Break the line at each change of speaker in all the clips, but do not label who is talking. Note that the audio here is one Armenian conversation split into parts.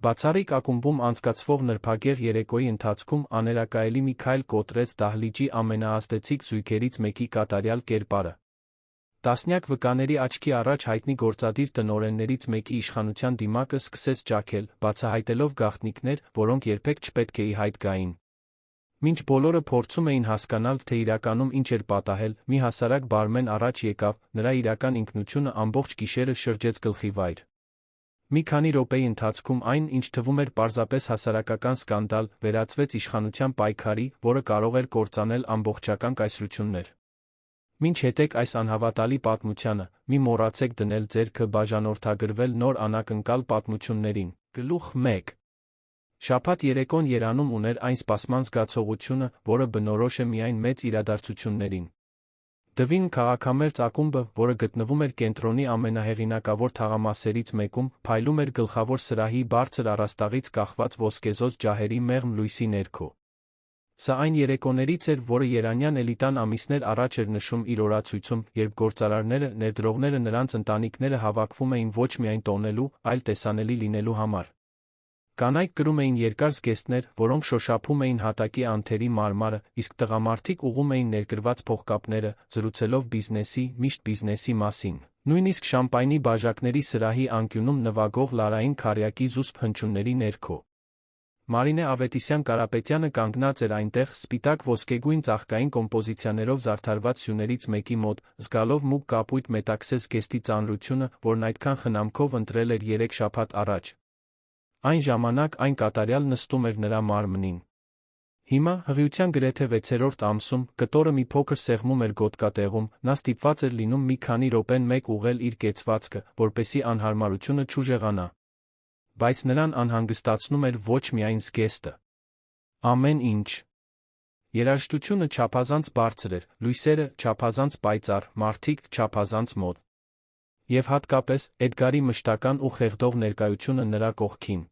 Բացառիկ ակումբում անցկացվող նրբագեղ երեկոյի ընթացքում աներակայելի մի քայլ կոտրեց դահլիճի ամենաազդեցիկ զույգերից մեկի կատարյալ կերպարը։ Տասնյակ վկաների աչքի առաջ հայտնի գործադիր տնօրեններից մեկի իշխանության դիմակը սկսեց ճաքել, բացահայտելով գաղտնիքներ, որոնք երբեք չպետք է ի հայտ գային։ Մինչ բոլորը փորձում էին հասկանալ, թե իրականում ինչ էր պատահել, մի հասարակ բարմեն առաջ եկավ, նրա իրական ինքնությունը ամբողջ գիշերը շրջեց գլխի վայր։ Մի քանի րոպեի ընթացքում այն, ինչ թվում էր պարզապես հասարակական սկանդալ, վերածվեց իշխանության պայքարի, որը կարող էր կործանել ամբողջական կայսրություններ։ Մինչ հետեք այս անհավատալի պատմությանը, մի մոռացեք դնել ձեռքը բաժանորդագրվել նոր անակնկալ պատմություններին։ Գլուխ 1. Շաբաթ երեկոն երանում ուներ այն սպասման զգացողությունը, որը բնորոշ է միայն մեծ իրադարձություններին։ Դվին քաղաքամերձ ակումբը, որը գտնվում էր կենտրոնի ամենահեղինակավոր թաղամասերից մեկում, փայլում էր գլխավոր սրահի բարձր առաստաղից կախված ոսկեզօծ ջահերի մեղմ լույսի ներքո։ Սա այն երեկոներից էր, որը երանյան էլիտան ամիսներ առաջ էր նշում իր օրացույցում, երբ գործարարները, ներդրողները նրանց ընտանիքները հավաքվում էին ոչ միայն տոնելու, այլ տեսանելի լինելու համար։ Կանայք կրում էին երկար զգեստներ, որոնք շոշափում էին հատակի անթերի մարմարը, իսկ տղամարդիկ ուղղում էին ներկրված փողկապները, զրուցելով բիզնեսի, միշտ բիզնեսի մասին։ Նույնիսկ շամպայնի բաժակների սրահի անկյունում նվագող Լարային քարյակի զուսպ հնչյունների ներքո։ Մարինե Ավետիսյան-Կարապետյանը կանգնած էր այնտեղ, սպիտակ ոսկեգույն ծաղկային կոմպոզիցիաներով զարդարված սյուներից մեկի մոտ, զգալով մուգ կապույտ մետաքսե զգեստի ծանրությունը, որն այդքան խնամքով ընտրել էր 3 շաբաթ առաջ։ Այն ժամանակ այն կատարյալ նստում էր նրա մարմնին։ Հիմա, հղիության գրեթե 6-րդ ամսում, կտորը մի փոքր սեղմում էր գոտկատեղում, նա ստիպված էր լինում մի քանի րոպեն մեկ ուղղել իր կեցվածքը, որպեսզի անհարմարությունը չուժեղանա։ Բայց նրան անհանգստացնում էր ոչ միայն զգեստը։ Ամեն ինչ։ Երաժշտությունը չափազանց բարձր էր, լույսերը չափազանց պայծառ, մարդիկ չափազանց մոտ։ Եվ հատկապես, Էդգարի մշտական ու խեղդող ներկայությունը նրա կողքին։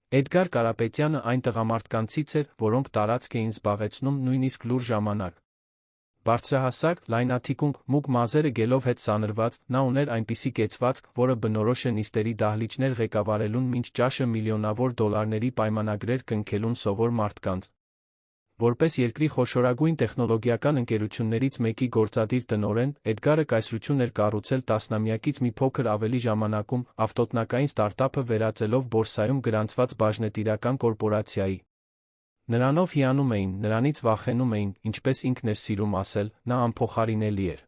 Էդգար Կարապետյանը այն տղամարդկանցից էր, որոնք տարածք էին զբաղեցնում նույնիսկ լուր ժամանակ։ Բարձրահասակ, լայնաթիկունք, մուգ մազերը գելով հետ սանրված, նա ուներ այնպիսի կեցվածք, որը բնորոշ է նիստերի դահլիճներ ղեկավարելուն մինչ ճաշը միլիոնավոր դոլարների պայմանագրեր կնքելուն սովոր մարդկանց։ Որպես երկրի խոշորագույն տեխնոլոգիական ընկերություններից մեկի գործադիր տնօրեն, Էդգարը կայսրություն էր կառուցել տասնամյակից մի փոքր ավելի ժամանակում, ավտոտնակային ստարտափը վերածելով բորսայում գրանցված բաժնետիրական կորպորացիայի։ Նրանով հիանում էին, նրանից վախենում էին, ինչպես ինքն էր սիրում ասել, նա անփոխարինելի էր։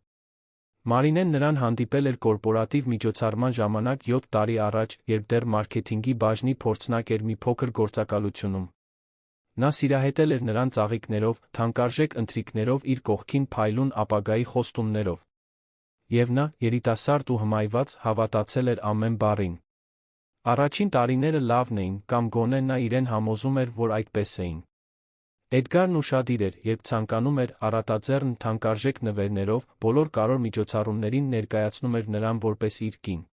Մարինեն նրան հանդիպել էր կորպորատիվ միջոցառման ժամանակ 7 տարի առաջ, երբ դեռ մարքեթինգի բաժնի փորձնակ էր մի փոքր գործակալությունում։ Նա սիրահետել էր նրան ծաղիկներով, թանկարժեք ընթրիքներով իր կողքին փայլուն ապագայի խոստումներով։ Եվ նա, երիտասարդ ու հմայված, հավատացել էր ամեն բառին։ Առաջին տարիները լավն էին, կամ գոնե նա իրեն համոզում էր, որ այդպես էին։ Էդգարն ուշադիր էր, երբ ցանկանում էր, առատաձեռն թանկարժեք նվերներով, բոլոր կարևոր միջոցառումներին ներկայացնում էր նրան որպես իր կին։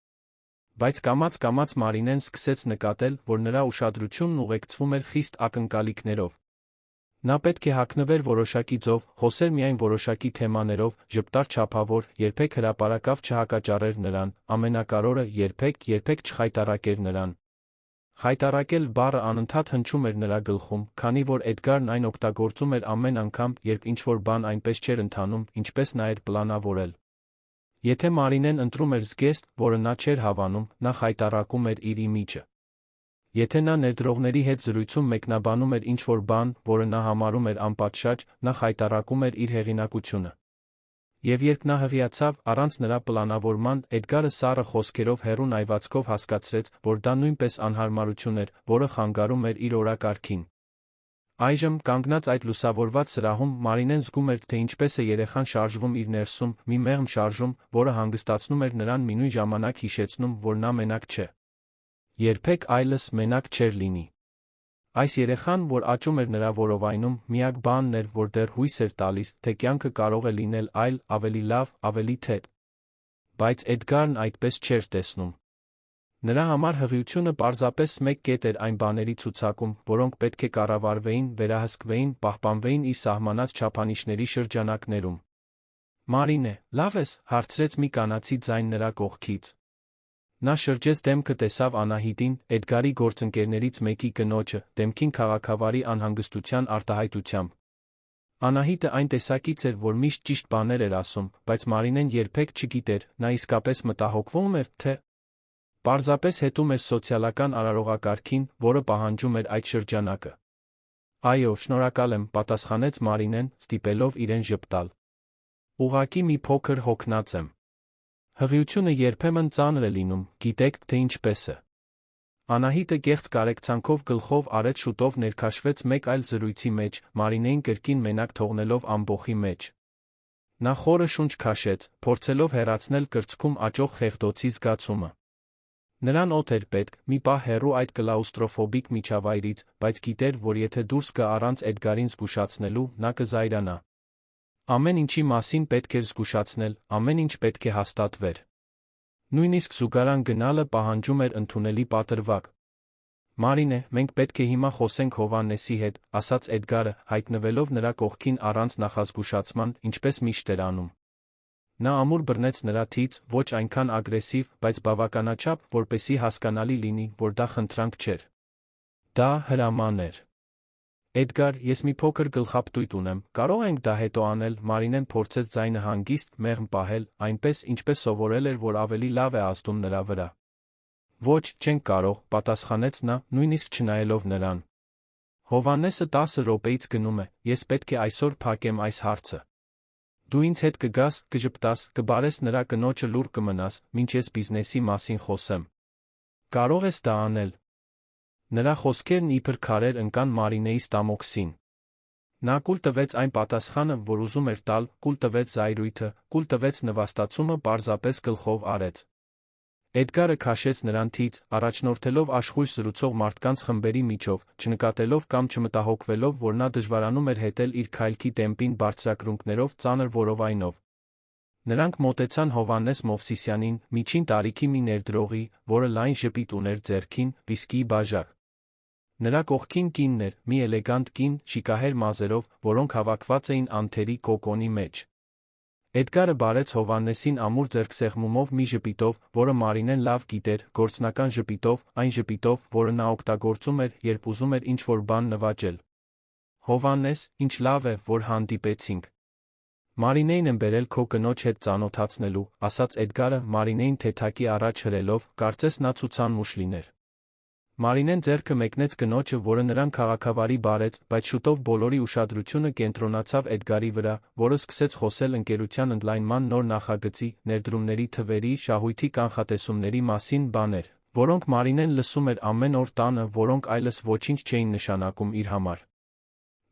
Բայց կամաց-կամաց Մարինեն սկսեց նկատել, որ նրա ուշադրությունն ուղեկցվում էր խիստ ակնկալիքներով։ Նա պետք է հագնվեր որոշակի ձով, խոսեր միայն որոշակի թեմաներով, ժպտար չափավոր, երբեք հրապարակավ չհակաճառեր նրան, ամենակարևորը երբեք չխայտառակեր նրան։ Խայտառակել բառը անընդհատ հնչում էր նրա գլխում, քանի որ Էդգարն այն օգտագործում էր ամեն անգամ, երբ ինչ-որ բան այնպես չէր ընթանում, ինչպես նա էր պլանավորել։ Եթե Մարինեն ընտրում էր զգեստ, որը նա չէր հավանում, նա խայտառակում էր իր իմիջը։ Եթե նա ներդրողների հետ զրույցում մեկնաբանում էր ինչ-որ բան, որը նա համարում էր անպատշաճ, նա խայտառակում էր իր հեղինակությունը։ Եվ երբ նա հղիացավ, առանց նրա պլանավորման, Էդգարը սառը խոսքերով հեռուն այվածքով հասկացրեց, որ դա նույնպես անհարմարություն էր, որը խանգարում էր իր օրակարգին։ Այժմ, կանգնած այդ լուսավորված սրահում, Մարինեն զգում էր, թե ինչպես է երեխան շարժվում իր ներսում, մի մեղմ շարժում, որը հանգստացնում էր նրան մինույն ժամանակ հիշեցնում, որ նա մենակ չէ։ Երբեք այլս մենակ չէր լինի։ Այս երեխան, որ աճում էր նրա որովայնում, միակ բանն էր, որ դեռ հույս էր տալիս, թե կյանքը կարող է լինել այլ, ավելի լավ, ավելի թեթև։ Բայց Էդգարն այդպես չէր տեսնում։ Նրա համար հղիությունը պարզապես մեկ կետ էր այն բաների ցուցակում, որոնք պետք է կառավարվեին, վերահսկվեին, պահպանվեին իր սահմանած չափանիշների շրջանակներում։ Մարինե, լավ ես, հարցրեց մի կանացի ձայն նրա կողքից։ Նա շրջեց դեմքը տեսավ Անահիտին, Էդգարի գործընկերներից մեկի կնոջը, դեմքին քաղաքավարի անհանգստության արտահայտությամբ։ Անահիտը այն տեսակից էր, որ միշտ ճիշտ բաներ էր ասում, բայց Մարինեն երբեք չգիտեր, նա իսկապես մտահոգվում էր, թե պարզապես հետում էր սոցիալական արարողակարգին, որը պահանջում էր այդ շրջանակը։ Այո, շնորհակալ եմ, պատասխանեց Մարինեն, ստիպելով իրեն ժպտալ։ Ուղղակի մի փոքր հոգնած եմ։ Հղիությունը երբեմն ծանր է լինում, գիտեք, թե ինչպես է։ Անահիտը կեղծ կարեկցանքով գլխով արեց շուտով ներքաշվեց մեկ այլ զրույցի մեջ, Մարինեին կրկին մենակ թողնելով ամբոխի մեջ։ Նա խորը շունչ քաշեց, փորձելով հեռացնել կրծքում աճող խեղդոցի զգացումը։ Նրան օդ էր պետք, մի պահ հեռու այդ կլաուստրոֆոբիկ միջավայրից, բայց գիտեր, որ եթե դուրս գա առանց Էդգարին զգուշացնելու, նա կզայրանա։ Ամեն ինչի մասին պետք էր զգուշացնել, ամեն ինչ պետք է հաստատվեր։ Նույնիսկ զուգարան գնալը պահանջում էր ընդունելի պատրվակ։ Մարինե, մենք պետք է հիմա խոսենք Հովհաննեսի հետ, ասաց Էդգարը, հայտնվելով նրա կողքին առանց նախազգուշացման, ինչպես միշտ էր անում։ Նա ամուր բռնեց նրա թից, ոչ այնքան ագրեսիվ, բայց բավականաչափ, որպեսզի հասկանալի լինի, որ դա խնդրանք չէր։ Դա հրաման էր։ Էդգար, ես մի փոքր գլխապտույտ ունեմ, կարող ենք դա հետո անել, Մարինեն փորձեց ձայնը հանգիստ, մեղմ պահել, այնպես, ինչպես սովորել էր, որ ավելի լավ է ազդում նրա վրա։ Ոչ, չենք կարող, պատասխանեց նա, նույնիսկ չնայելով նրան։ Հովհաննեսը 10 րոպեից գնում է, ես պետք է այսօր փակեմ այս հարցը։ Դու ինձ հետ կգաս, կժպտաս, կբարես նրա կնոջը լուռ կմնաս, մինչ ես բիզնեսի մասին խոսեմ։ Կարող ես դա անել։ Նրա խոսքերն իբր քարեր ընկան Մարինեի ստամոքսին։ Նա կուլ տվեց այն պատասխանը, որ ուզում էր տալ, կուլ տվեց զայրույթը, կուլ տվեց նվաստացումը, պարզապես գլխով արեց։ Էդգարը քաշեց նրան թից, առաջնորդելով աշխույժ զրուցող մարդկանց խմբերի միջով, չնկատելով կամ չմտահոգվելով, որ նա դժվարանում էր հետել իր քայլքի տեմպին բարձրակրունկներով, ծանր որովայնով։ Նրանք մոտեցան Հովհաննես Մովսիսյանին, միջին տարիքի մի ներդրողի, որը լայն ժպիտ ուներ ձեռքին, վիսկիի բաժակ։ Նրա կողքին կինն էր, մի էլեգանտ կին, շիկահեր մազերով, որոնք հավաքված էին անթերի կոկոնի մեջ։ Էդգարը բարեց Հովհաննեսին ամուր ձեռքսեղմումով մի ժպիտով, որը Մարինեն լավ գիտեր, գործնական ժպիտով, այն ժպիտով, որը նա օգտագործում էր, երբ ուզում էր ինչ-որ բան նվաճել։ Հովհաննես, ինչ լավ է, որ հանդիպեցինք։ Մարինեին եմ բերել քո կնոջ հետ ծանոթացնելու, ասաց Էդգարը, Մարինեին թեթակի առաջ հրելով, կարծես նա ցուցանմուշ լիներ։ Մարինեն ձեռքը մեկնեց կնոջը, որը նրան քաղաքավարի բարեց, բայց շուտով բոլորի ուշադրությունը կենտրոնացավ Էդգարի վրա, որը սկսեց խոսել ընկերության ընդլայնման նոր նախագծի, ներդրումների թվերի, շահույթի կանխատեսումների մասին բաներ, որոնք Մարինեն լսում էր ամեն օր տանը, որոնք այլս ոչինչ չէին նշանակում իր համար։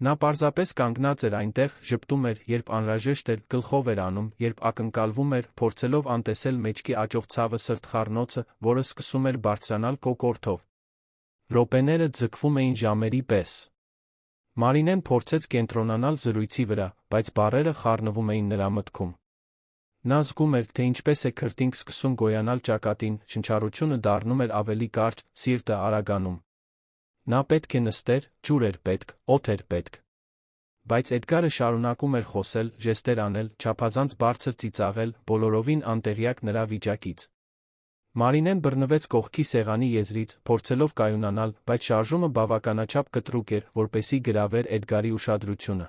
Նա պարզապես կանգնած էր այնտեղ, ժպտում էր, երբ անհրաժեշտ էր, գլխով էր անում, երբ ակնկալվում էր, փորձելով անտեսել մեջքի աճող ցավը սրտխառնոցը, որը սկսում էր բարձրանալ կոկորդով։ Րոպեները ձգվում էին ժամերի պես։ Մարինեն փորձեց կենտրոնանալ զրույցի վրա, բայց բառերը խառնվում էին նրա մտքում։ Նա զգում էր, թե ինչպես է քրտինք սկսում գոյանալ ճակատին, շնչառությունը դառնում էր ավելի կարճ, սիրտը արագանում։ Նա պետք է նստեր, ջուր էր պետք, օդ էր պետք։ Բայց Էդգարը շարունակում էր խոսել, ժեստեր անել, չափազանց բարձր ծիծաղել, բոլորովին անտեղյակ նրա վիճակից։ Մարինեն բռնվեց կողքի սեղանի եզրից, փորձելով կայունանալ, բայց շարժումը բավականաչափ կտրուկ էր, որպեսզի գրավեր Էդգարի ուշադրությունը։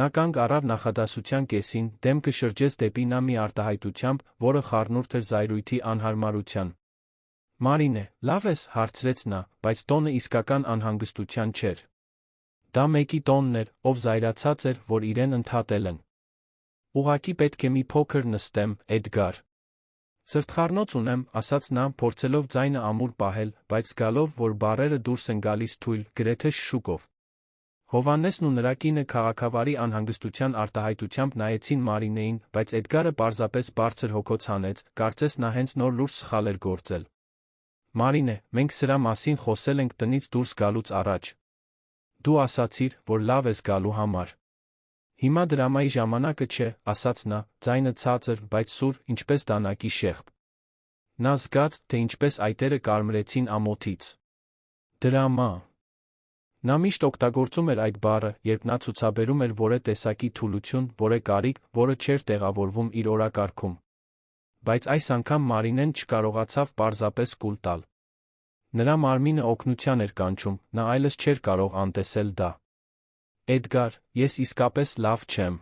Նա կանգ առավ նախադասության կեսին, դեմքը շրջեց դեպի նա մի արտահայտությամբ, որը խառնուրդ էր զայրույթի անհարմարության։ Մարինե, լավ ես, հարցրեց նա, բայց տոնը իսկական անհանգստության չէր։ Դա մեկի տոնն էր, ով զայրացած էր, որ իրեն ընդհատել են։ Ուղղակի պետք է մի փոքր նստեմ, Էդգար։ Սրտխառնոց ունեմ, ասաց նա, փորձելով ձայնը ամուր պահել, բայց զգալով, որ բառերը դուրս են գալիս թույլ, գրեթե շշուկով։ Հովհաննեսն ու նրա կինը քաղաքավարի անհանգստության արտահայտությամբ նայեցին Մարինեին, բայց Էդգարը պարզապես բարձր հոգոց հանեց, կարծես նա հենց նոր լուրջ սխալ էր գործել։ Մարինե, մենք սրա մասին խոսել ենք տնից դուրս գալուց առաջ։ Դու ասացիր, որ լավ ես գալու համար։ Հիմա դրամայի ժամանակը չէ, ասաց նա, ձայնը ցածր, բայց սուր, ինչպես դանակի շեղբ։ Նա զգաց, թե ինչպես այտերը կարմրեցին ամոթից։ Դրամա։ Նա միշտ օգտագործում էր այդ բառը, երբ նա ցուցաբերում էր որե տեսակի թուլություն, որե կարիք, որը չէր տեղավորվում իր օրակարգում։ Բայց այս անգամ Մարինեն չկարողացավ պարզապես կուլ տալ։ Նրա մարմինը օգնության էր կանչում, նա այլս չէր կարող անտեսել դա։ Էդգար, ես իսկապես լավ չեմ։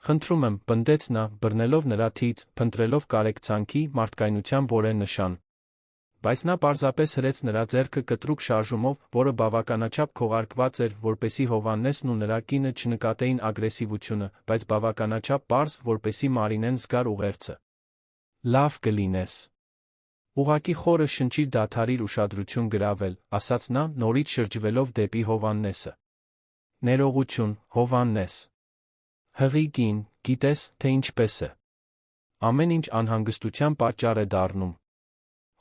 Խնդրում եմ, պնդեց նա, բռնելով նրա թից, փնտրելով կարեկցանքի, մարդկայնության որե նշան։ Բայց նա պարզապես հրեց նրա ձեռքը կտրուկ շարժումով, որը բավականաչափ քողարկված էր, որպեսզի Հովհաննեսն ու նրա կինը չնկատեին ագրեսիվությունը, բայց բավականաչափ պարզ, որպեսզի Մարինեն զգար ուղերձը։ Լավ կլինես։ Ուղղակի խորը շնչիր դադարիր ուշադրություն գրավել, ասաց նա, նորից շրջվելով դեպի Հովհաննեսը։ Ներողություն, Հովհաննես։ Հղի կին, գիտես, թե ինչպես է։ Ամեն ինչ անհանգստության պատճառ է դառնում։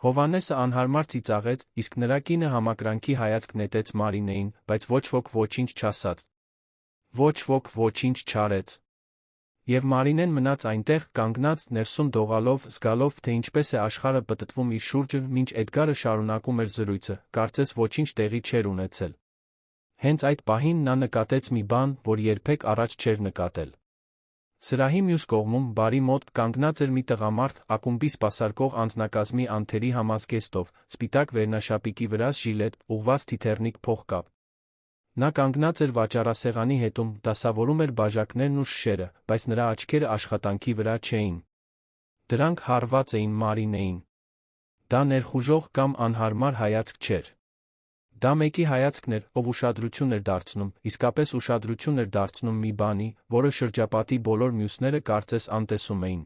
Հովհաննեսը անհարմար ծիծաղեց, իսկ նրա կինը համակրանքի հայացք նետեց Մարինեին, բայց ոչ ոք ոչինչ չասաց։ Ոչ ոք ոչինչ չարեց։ Եվ Մարինեն մնաց այնտեղ, կանգնած, ներսում դողալով, զգալով, թե ինչպես է աշխարհը պտտվում իր շուրջը, մինչ Էդգարը շարունակում էր զրույցը, կարծես ոչինչ տեղի չէր ունեցել։ Հենց այդ պահին նա նկատեց մի բան, որ երբեք առաջ չէր նկատել։ Սրահի մյուս կողմում, բարի մոտ, կանգնած էր մի տղամարդ, ակումբի սպասարկող անձնակազմի անթերի համազգեստով, սպիտակ վերնաշապիկի վրա ժիլետ, ուղղված թիթեռնիկ փողկապ։ Նա կանգնած էր վաճառասեղանի հետում, դասավորում էր բաժակներն ու շշերը, բայց նրա աչքերը աշխատանքի վրա չէին։ Դրանք հարված էին Մարինեին։ Դա ներխուժող կամ անհարմար հայացք չէր։ Դա մեկի հայացքն էր, ով ուշադրություն էր դարձնում, իսկապես ուշադրություն էր դարձնում մի բանի, որը շրջապատի բոլոր մյուսները կարծես անտեսում էին։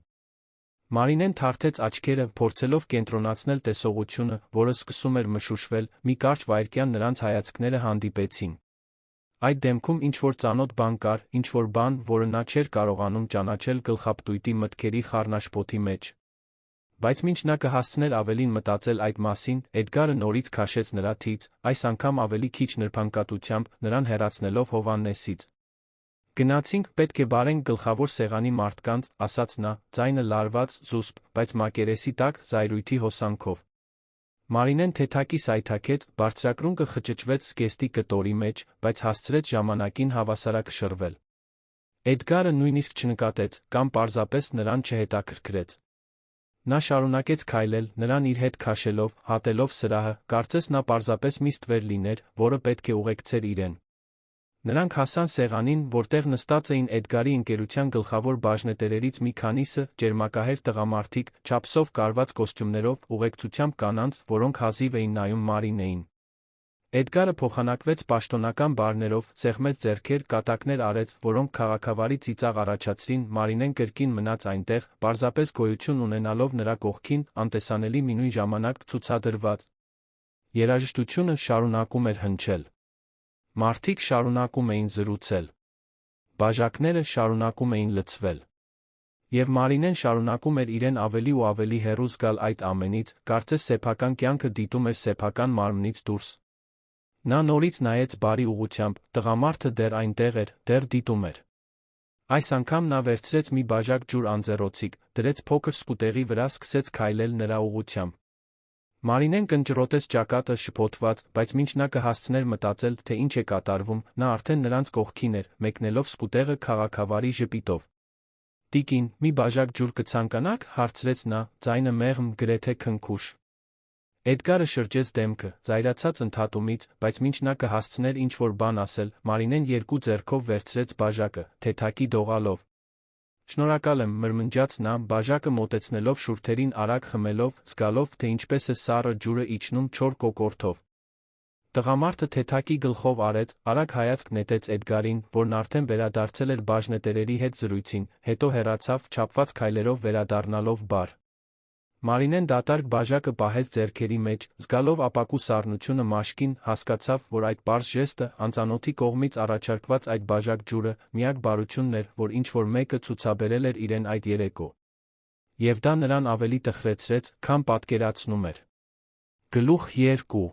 Մարինեն թարթեց աչքերը, փորձելով կենտրոնացնել տեսողությունը, որը սկսում էր մշուշվել, մի կարճ վայրկյան նրանց հայացքները հանդիպեցին։ Այդ դեմքում ինչ-որ ծանոթ բան կար, ինչ-որ բան, որը նա չէր կարողանում ճանաչել գլխապտույտի մտքերի խառնաշփոթի մեջ։ Բայց մինչ նա կհասցներ ավելին մտածել այդ մասին, Էդգարը նորից քաշեց նրա թից, այս անգամ ավելի քիչ նրբանկատությամբ, նրան հեռացնելով Հովհաննեսից։ Գնացինք, պետք է բարենք գլխավոր սեղանի մարդկանց, ասաց նա, ձայնը լարված, զուսպ, բայց մակերեսի տակ, զայրույթի հոսանքով։ Մարինեն թեթակի սայթաքեց, բարձրակրունկը խճճվեց զգեստի կտորի մեջ, բայց հասցրեց ժամանակին հավասարակշռվել։ Էդգարը նույնիսկ չնկատեց, կամ պարզապես նրան չհետաքրքրեց։ Նա շարունակեց քայլել, նրան իր հետ քաշելով, հատելով սրահը, կարծես նա պարզապես մի ստվեր լիներ, որը պետք է ուղեկցեր իրեն։ Նրանք հասան սեղանին, որտեղ նստած էին Էդգարի ընկերության գլխավոր բաժնետերերից մի քանիսը, ճերմակահեր տղամարդիկ, չափսով կարված կոստյումներով, ուղեկցությամբ կանանց, որոնք հազիվ էին նայում Մարինեին։ Էդգարը փոխանակվեց պաշտոնական բարներով, սեղմեց ձեռքեր, կատակներ արեց, որոնք քաղաքավարի ծիծաղ առաջացրին, Մարինեն կրկին մնաց այնտեղ, պարզապես գոյություն ունենալով նրա կողքին, անտեսանելի մի նույն ժամանակ ցուցադրված։ Երաժշտությունը շարունակում էր հնչել։ Մարդիկ շարունակում էին զրուցել։ Բաժակները շարունակում էին լցվել։ Եվ Մարինեն շարունակում էր իրեն ավելի ու ավելի հեռու զգալ այդ ամենից, կարծես սեփական կյանքը դիտում էր սեփական մարմնից դուրս։ Նա նորից նայեց բարի ուղղությամբ, տղամարդը դեռ այնտեղ էր, դեռ դիտում էր։ Այս անգամ նա վերցրեց մի բաժակ ջուր անձեռոցիկ, դրեց փոքր սկուտեղի վրա, սկսեց քայլել նրա ուղղությամբ։ Մարինեն կնճռոտեց ճակատը շփոթված, բայց մինչ նա կհասցներ մտածել, թե ինչ է կատարվում, նա արդեն նրանց կողքին էր, մեկնելով սկուտեղը քաղաքավարի ժպիտով։ Տիկին, մի բաժակ ջուր կցանկանաք, հարցրեց նա, ձայնը մեղմ, գրեթե քնքուշ։ Էդգարը շրջեց դեմքը, զայրացած ընդհատումից, բայց մինչ նա կհասցներ ինչ-որ բան ասել, Մարինեն երկու ձեռքով վերցրեց բաժակը, թեթակի դողալով։ Շնորհակալ եմ, մրմնջաց նա, բաժակը մոտեցնելով շուրթերին արագ խմելով, զգալով, թե ինչպես է սառը ջուրը իջնում չոր կոկորդով։ Տղամարդը թեթակի գլխով արեց, արագ հայացք նետեց Էդգարին, որն արդեն վերադարձել էր բաժնետերերի հետ զրույցին, հետո հեռացավ, չափված քայլերով վերադառնալով բար։ Մարինեն դատարկ բաժակը պահեց ձեռքերի մեջ, զգալով ապակու սառնությունը մաշկին, հասկացավ, որ այդ պարզ ժեստը, անծանոթի կողմից առաջարկված այդ բաժակ ջուրը, միակ բարությունն էր, որ ինչ-որ մեկը ցուցաբերել էր իրեն այդ երեկո։ Եվ դա նրան ավելի տխրեցրեց, քան պատկերացնում էր։ Գլուխ 2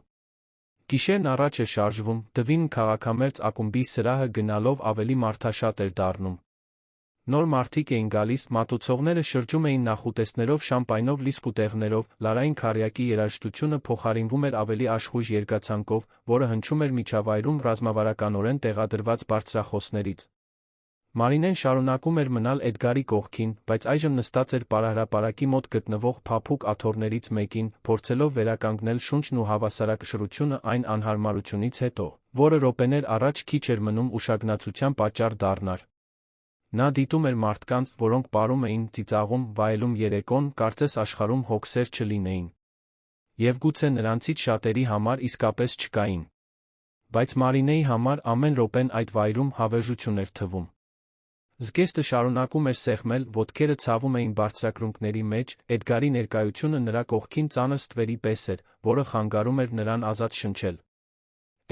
Գիշերն առաջ է շարժվում, Դվին քաղաքամերձ ակումբի սրահը գնալով ավելի մարդաշատ էր դառնում։ Նոր մարդիկ էին գալիս, մատուցողները շրջում էին նախուտեստներով, շամպայնով լի սկուտեղներով, Լարային քարյակի երաժշտությունը փոխարինվում էր ավելի աշխույժ երգացանկով, որը հնչում էր միջավայրում ռազմավարականորեն տեղադրված բարձրախոսներից։ Մարինեն շարունակում էր մնալ Էդգարի կողքին, բայց այժմ նստած էր պարահրապարակի մոտ գտնվող փափուկ աթոռներից մեկին, փորձելով վերականգնել շունչն ու հավասարակշռությունը այն անհարմարությունից հետո, որը րոպեներ առաջ քիչ էր մնում ուշագնացության պատճառ դառնար։ Նա դիտում էր մարդկանց, որոնք պարում էին, ծիծաղում, վայելում երեկոն, կարծես աշխարհում հոգսեր չլինեին։ Եվ գուցե նրանցից շատերի համար իսկապես չկային։ Բայց Մարինեի համար ամեն րոպեն այդ վայրում հավերժություն էր թվում։ Զգեստը շարունակում էր սեղմել, ոտքերը ցավում էին բարձրակրունկների մեջ, Էդգարի ներկայությունը նրա կողքին ծանր ստվերի պես էր, որը խանգարում էր նրան ազատ շնչել։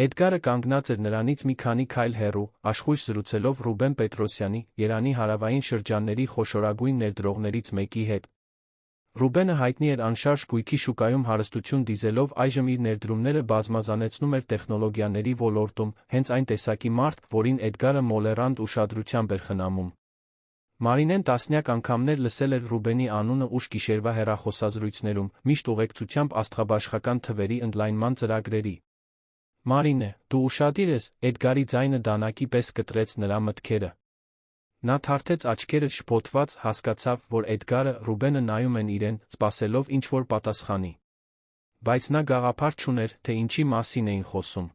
Էդգարը կանգնած էր նրանից մի քանի քայլ հեռու, աշխույժ զրուցելով Ռուբեն Պետրոսյանի, Երանի հարավային շրջանների խոշորագույն ներդրողներից մեկի հետ։ Ռուբենը հայտնի էր անշարժ գույքի շուկայում հարստություն դիզելով, այժմ իր ներդրումները բազմազանեցնում էր տեխնոլոգիաների ոլորտում, հենց այն տեսակի մարդ, որին Էդգարը մոլեռանդ ուշադրությամբ էր խնամում։ Մարինեն տասնյակ անգամներ լսել էր Ռուբենի անունը ուշ գիշերվա հեռախոսազրույցներում, միշտ ուղեկցությամբ աստղաբաշխական թվերի ընդլայնման ծրագրերի։ Մարինե, դու ուշադիր ես, Էդգարի ձայնը դանակի պես կտրեց նրա մտքերը։ Նա թարթեց աչքերը շփոթված, հասկացավ, որ Էդգարը, Ռուբենը նայում են իրեն, սպասելով ինչ-որ պատասխանի։ Բայց նա գաղափար չուներ, թե ինչի մասին էին խոսում։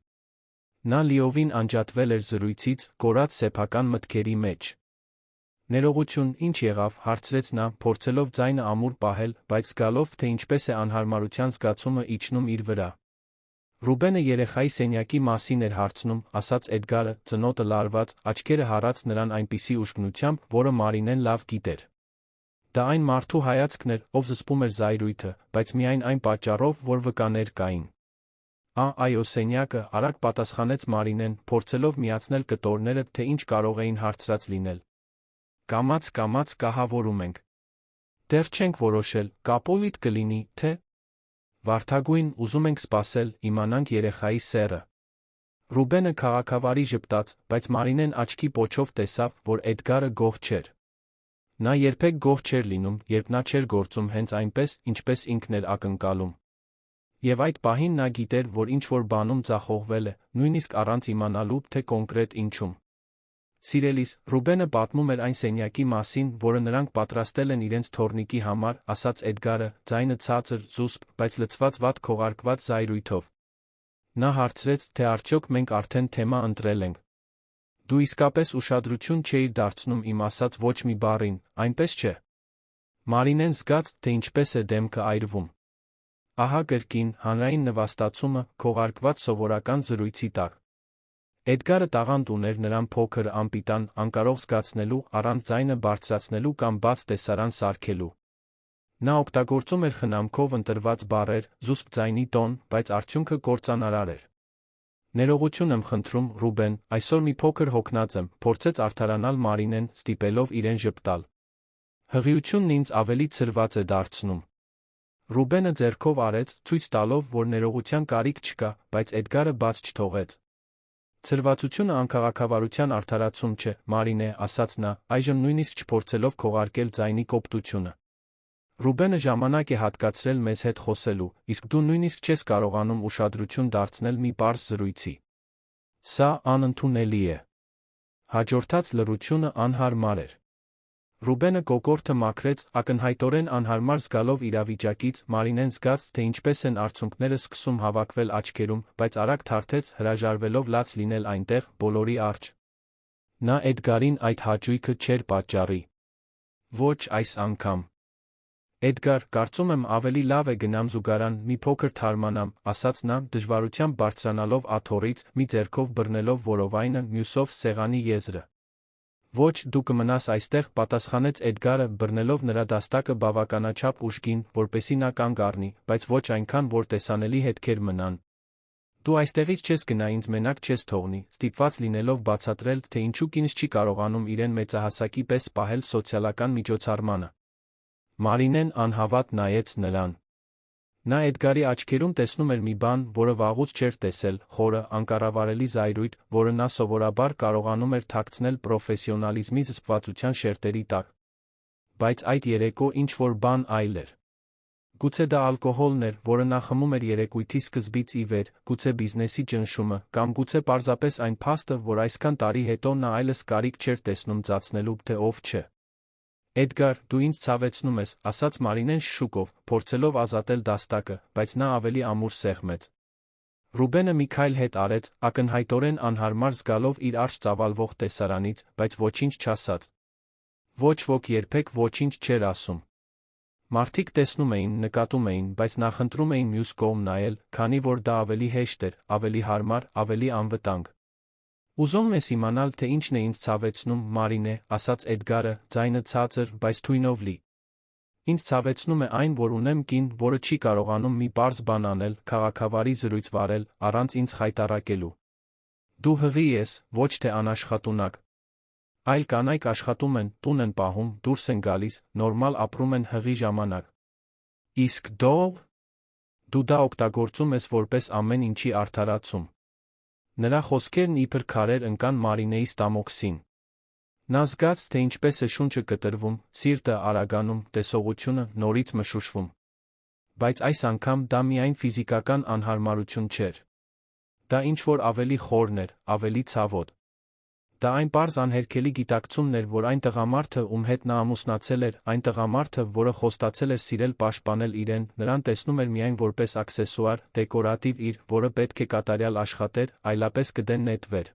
Նա լիովին անջատվել էր զրույցից, կորած սեփական մտքերի մեջ։ Ներողություն, ինչ եղավ, հարցրեց նա, փորձելով ձայնը ամուր պահել, բայց զգալով, թե ինչպես է անհարմարության զգացումը իջնում իր վրա։ Ռուբենը երեխայի սենյակի մասին էր հարցնում, ասաց Էդգարը, ծնոտը լարված, աչքերը հառած նրան այնպիսի ուշքնությամբ, որը Մարինեն լավ գիտեր։ Դա այն մարդու հայացքն էր, ով զսպում էր զայրույթը, բայց միայն այն պատճառով, որ վկաներ կային։ Այո, սենյակը, արագ պատասխանեց Մարինեն, փորձելով միացնել կտորները, թե ինչ կարող էին հարցրած լինել։ Կամաց կահավորում ենք։ Դեռ չենք որոշել, կապովիտ կլինի, թե… Վարդագույն, ուզում ենք սպասել, իմանանք երեխայի սեռը։ Ռուբենը քաղաքավարի ժպտաց, բայց Մարինեն աչքի պոչով տեսավ, որ Էդգարը գոհ չէր։ Նա երբեք գոհ չէր լինում, երբ նա չէր գործում հենց այնպես, ինչպես ինքն էր ակնկալում։ Եվ այդ պահին նա գիտեր, որ ինչ-որ բանում ձախողվել է, նույնիսկ առանց իմանալու, թե կոնկրետ ինչում։ Սիրելիս, Ռուբենը պատմում էր այն սենյակի մասին, որը նրանք պատրաստել են իրենց թոռնիկի համար, ասաց Էդգարը, ձայնը ցածր, զուսպ, բայց լցված վատ քողարկված զայրույթով։ Նա հարցրեց, թե արդյոք մենք արդեն թեմա ընտրել ենք։ Դու իսկապես ուշադրություն չէիր դարձնում իմ ասած ոչ մի բառին, այնպես չէ։ Մարինեն զգաց, թե ինչպես է դեմքը այրվում։ Ահա կրկին, հանրային նվաստացումը, քողարկված սովորական զրույցի տակ։ Էդգարը տաղանդ ուներ նրան փոքր, անպիտան, անկարող զգացնելու, առանց ձայնը բարձրացնելու կամ բաց տեսարան սարքելու։ Նա օգտագործում էր խնամքով ընտրված բառեր, զուսպ ձայնի տոն, բայց արդյունքը կործանարար էր։ Ներողություն եմ խնդրում, Ռուբեն, այսօր մի փոքր հոգնած եմ, փորձեց արդարանալ Մարինեն, ստիպելով իրեն ժպտալ։ Հղիությունն ինձ ավելի ցրված է դարձնում։ Ռուբենը ձեռքով արեց, ցույց տալով, որ ներողության կարիք չկա, բայց Էդգարը բաց չթողեց։ Ցրվածությունը անքաղաքավարության արդարացում չէ, Մարինե, ասաց նա, այժմ նույնիսկ չփորձելով քողարկել ձայնի կոպտությունը։ Ռուբենը ժամանակ է հատկացրել մեզ հետ խոսելու, իսկ դու նույնիսկ չես կարողանում ուշադրություն դարձնել մի պարզ զրույցի։ Սա անընդունելի է։ Հաջորդած լռությունը անհարմար էր։ Ռուբենը կոկորդը մաքրեց, ակնհայտորեն անհարմար զգալով իրավիճակից, Մարինեն զգաց, թե ինչպես են արցունքները սկսում հավաքվել աչքերում, բայց արագ թարթեց, հրաժարվելով լաց լինել այնտեղ, բոլորի առջ։ Նա Էդգարին այդ հաճույքը չէր պատճառի։ Ոչ այս անգամ։ Էդգար, կարծում եմ ավելի լավ է գնամ զուգարան, մի փոքր թարմանամ, ասաց նա, դժվարությամբ բարձրանալով աթոռից, մի ձեռքով բռնելով որովայնը, մյուսով սեղանի եզրը։ Ոչ, դու կմնաս այստեղ, պատասխանեց Էդգարը, բռնելով նրա դաստակը բավականաչափ ուժգին, որպեսզի նա կանգ առնի, բայց ոչ այնքան, որ տեսանելի հետքեր մնան։ Դու այստեղից չես գնա, ինձ մենակ չես թողնի, ստիպված լինելով բացատրել, թե ինչու կինս չի կարողանում իրեն մեծահասակի պես պահել սոցիալական միջոցառմանը։ Մարինեն անհավատ նայեց նրան։ Նա Էդգարի աչքերում տեսնում էր մի բան, որը վաղուց չէր տեսել, խորը, անկառավարելի զայրույթ, որը նա սովորաբար կարողանում էր թաքցնել պրոֆեսիոնալիզմի զսպվածության շերտերի տակ։ Բայց այդ երեկո ինչ-որ բան այլ էր։ Գուցե դա ալկոհոլն էր, որը նա խմում էր երեկույթի սկզբից ի վեր, գուցե բիզնեսի ճնշումը, կամ գուցե պարզապես այն փաստը, որ այսքան տարի հետո նա այլս կարիք չէր տեսնում ծածնելու, թե ով չէ։ Էդգար, դու ինձ ցավեցնում ես, ասաց Մարինեն շշուկով, փորձելով ազատել դաստակը, բայց նա ավելի ամուր սեղմեց։ Ռուբենը մի քայլ հետ արեց, ակնհայտորեն անհարմար զգալով իր արջ ծավալվող տեսարանից, բայց ոչինչ չասաց։ Ոչ ոք երբեք ոչինչ չէր ասում։ Մարդիկ տեսնում էին, նկատում էին, բայց նախընտրում էին մյուս կողմ նայել, քանի որ դա ավելի հեշտ էր, ավելի հարմար, ավելի անվտանգ։ Ուզում ես իմանալ, թե ինչն է ինձ ցավեցնում, Մարինե, ասաց Էդգարը, ձայնը ցածր, բայց թույնով լի։ Ինձ ցավեցնում է այն, որ ունեմ կին, որը չի կարողանում մի պարզ բան անել, քաղաքավարի զրույց վարել, առանց ինձ խայտառակելու։ Դու հղի ես, ոչ թե անաշխատունակ։ Այլ կանայք աշխատում են, տուն են պահում, դուրս են գալիս, նորմալ ապրում են հղի ժամանակ։ Իսկ դու դա օգտագործում ես որպես ամեն ինչի արդարացում։ Նրա խոսքերն իբր քարեր ընկան Մարինեի ստամոքսին։ Նա զգաց, թե ինչպես է շունչը կտրվում, սիրտը արագանում, տեսողությունը նորից մշուշվում։ Բայց այս անգամ դա միայն ֆիզիկական անհարմարություն չէր։ Դա ինչ-որ ավելի խորն էր, ավելի ցավոտ։ Դա այն պարզ անհերքելի գիտակցումն էր, որ այն տղամարդը, ում հետ նա ամուսնացել էր, այն տղամարդը, որը խոստացել էր սիրել պաշտպանել իրեն, նրան տեսնում էր միայն որպես աքսեսուար, դեկորատիվ իր, որը պետք է կատարյալ աշխատեր, այլապես կդեն-նետվեր։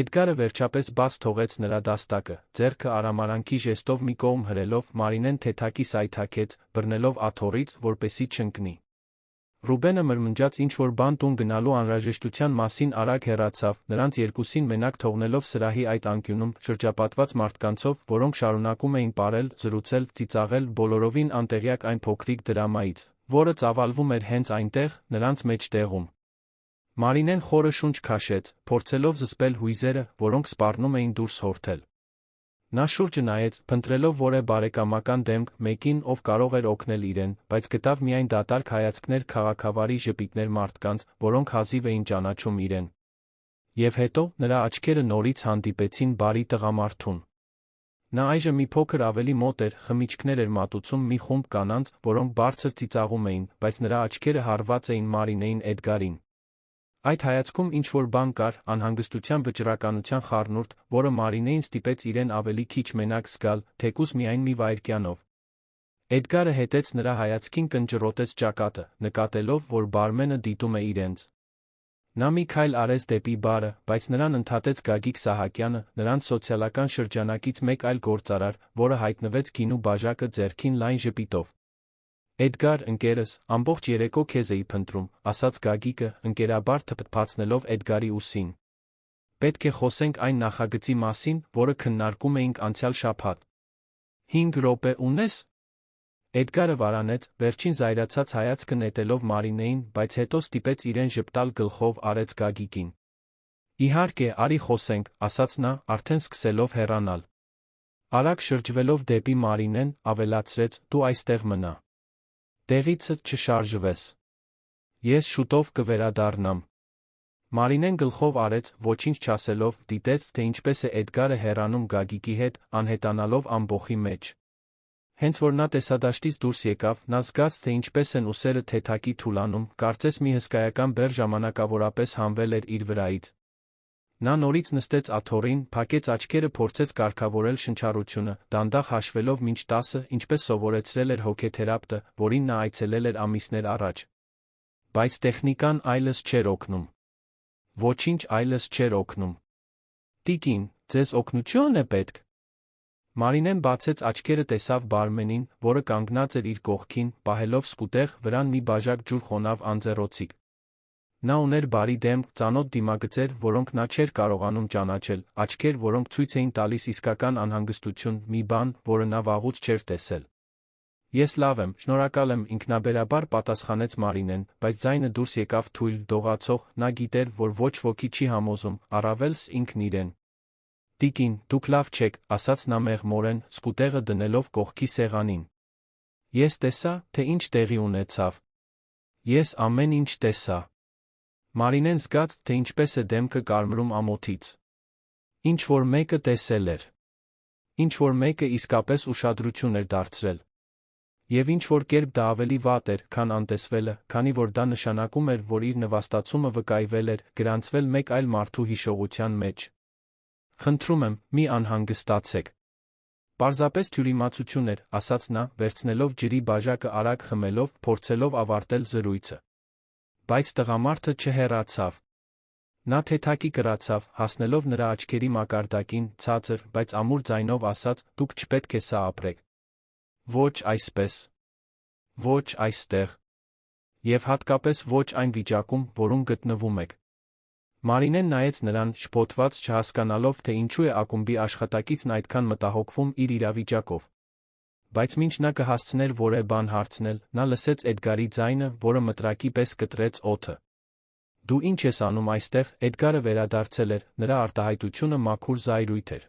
Էդգարը վերջապես բաց թողեց նրա դաստակը, ձեռքը արամարանքի ժեստով մի կողմ հրելով, Մարինեն թեթակի սայթաքեց, բռնելով աթոռից, որպեսզի չընկնի։ Ռուբենը մրմնջաց ինչ-որ բան տուն գնալու անհրաժեշտության մասին արագ հեռացավ, նրանց երկուսին մենակ թողնելով սրահի այդ անկյունում, շրջապատված մարդկանցով, որոնք շարունակում էին պարել, զրուցել, ծիծաղել, բոլորովին անտեղյակ այն փոքրիկ դրամայից, որը ծավալվում էր հենց այնտեղ, նրանց մեջտեղում։ Մարինեն խորը շունչ քաշեց, փորձելով զսպել հույզերը, որոնք սպառնում էին դուրս հորթել։ Նա շուրջը նայեց, փնտրելով որևէ բարեկամական դեմք, մեկին, ով կարող էր օգնել իրեն, բայց գտավ միայն դատարկ հայացքներ քաղաքավարի ժպիտներ մարդկանց, որոնք հազիվ էին ճանաչում իրեն։ Եվ հետո, նրա աչքերը նորից հանդիպեցին բարի տղամարդուն։ Նա այժմ մի փոքր ավելի մոտ էր, խմիչքներ էր մատուցում մի խումբ կանանց, որոնք բարձր ծիծաղում էին, բայց նրա աչքերը հարված էին Մարինեին Էդգարին։ Այդ հայացքում ինչ-որ բան կար, անհանգստության վճռականության խառնուրդ, որը Մարինեին ստիպեց իրեն ավելի քիչ մենակ զգալ, թեկուզ միայն մի վայրկյանով։ Էդգարը հետեց նրա հայացքին կնճռոտեց ճակատը, նկատելով, որ բարմենը դիտում է իրենց։ Նա մի քայլ արեց դեպի բարը, բայց նրան ընդհատեց Գագիկ Սահակյանը, նրանց սոցիալական շրջանակից մեկ այլ գործարար, որը հայտնվեց գինու բաժակը ձեռքին լայն ժպիտով։ Էդգար, ընկերս, ամբողջ երեկո քեզ էի փնտրում, ասաց Գագիկը, ընկերաբար թփթփացնելով Էդգարի ուսին։ Պետք է խոսենք այն նախագծի մասին, որը քննարկում էինք անցյալ շաբաթ։ 5 րոպե ունես։ Էդգարը վարանեց, վերջին զայրացած հայացքը նետելով Մարինեին, բայց հետո ստիպեց իրեն ժպտալ գլխով արեց Գագիկին։ Իհարկե, արի խոսենք, ասաց նա, արդեն սկսելով հեռանալ։ Արագ շրջվելով դեպի Մարինեն, ավելացրեց, դու այստեղ մնա։ Տեղիցդ չշարժվես։ Ես շուտով կվերադառնամ։ Մարինեն գլխով արեց, ոչինչ չասելով, դիտեց, թե ինչպես է Էդգարը հեռանում Գագիկի հետ, անհետանալով ամբոխի մեջ։ Հենց որ նա տեսադաշտից դուրս եկավ, նա զգաց, թե ինչպես են ուսերը թեթակի թուլանում, կարծես մի հսկայական բեռ ժամանակավորապես հանվել էր իր վրայից։ Նա նորից նստեց աթոռին, փակեց աչքերը, փորձեց կարգավորել շնչառությունը, դանդաղ հաշվելով մինչ 10-ը, ինչպես սովորեցրել էր հոգեթերապտը, որին նա այցելել էր ամիսներ առաջ։ Բայց տեխնիկան այլս չէր օգնում։ Ոչինչ այլս չէր օգնում։ Տիկին, ձեզ օգնություն է պետք։ Մարինեն բացեց աչքերը, տեսավ բարմենին, որը կանգնած էր իր կողքին, պահելով սկուտեղ վրան մի բաժակ ջուր խոնավ անձեռոցիկ։ Նա ուներ բարի դեմք, ծանոթ դիմագծեր, որոնք նա չէր կարողանում ճանաչել, աչքեր, որոնք ցույց էին տալիս իսկական անհանգստություն, մի բան, որը նա վաղուց չէր տեսել։ Ես լավ եմ, շնորհակալ եմ, ինքնաբերաբար պատասխանեց Մարինեն, բայց ձայնը դուրս եկավ թույլ, դողացող, նա գիտեր, որ ոչ ոքի չի համոզում, առավելս ինքն իրեն։ Տիկին, դուք լավ չեք, ասաց նա մեղմորեն, սկուտեղը դնելով կողքի սեղանին։ Ես տեսա, թե ինչ տեղի ունեցավ։ Ես ամեն ինչ տեսա։ Մարինեն զգաց, թե ինչպես է դեմքը կարմրում ամոթից։ Ինչ որ մեկը տեսել էր։ Ինչ որ մեկը իսկապես ուշադրություն էր դարձրել։ Եվ ինչ-որ կերպ դա ավելի վատ էր, քան անտեսվելը, քանի որ դա նշանակում էր, որ իր նվաստացումը վկայվել էր, գրանցվել մեկ այլ մարդու հիշողության մեջ։ Խնդրում եմ, մի անհանգստացեք։ Պարզապես թյուրիմացություն էր, ասաց նա, վերցնելով ջրի բաժակը արագ խմելով, փորձելով ավարտել զրույցը։ Բայց տղամարդը չհեռացավ։ Նա թեթակի կրացավ, հասնելով նրա աչքերի մակարդակին, ցածր, բայց ամուր ձայնով ասաց. «Դուք չպետք է սա ապրեք։ Ոչ այսպես։ Ոչ այստեղ։ Եվ հատկապես ոչ այն վիճակում, որում գտնվում եք»։ Մարինեն նայեց նրան, շփոթված, չհասկանալով, թե ինչու է ակումբի աշխատակիցն այդքան մտահոգվում իր իրավիճակով։ Բայց մինչ նա կհասցներ որևէ բան հարցնել, նա լսեց Էդգարի ձայնը, որը մտրակի պես կտրեց օդը։ «Դու ինչ ես անում այստեղ»։ Էդգարը վերադարձել էր, նրա արտահայտությունը մաքուր զայրույթ էր։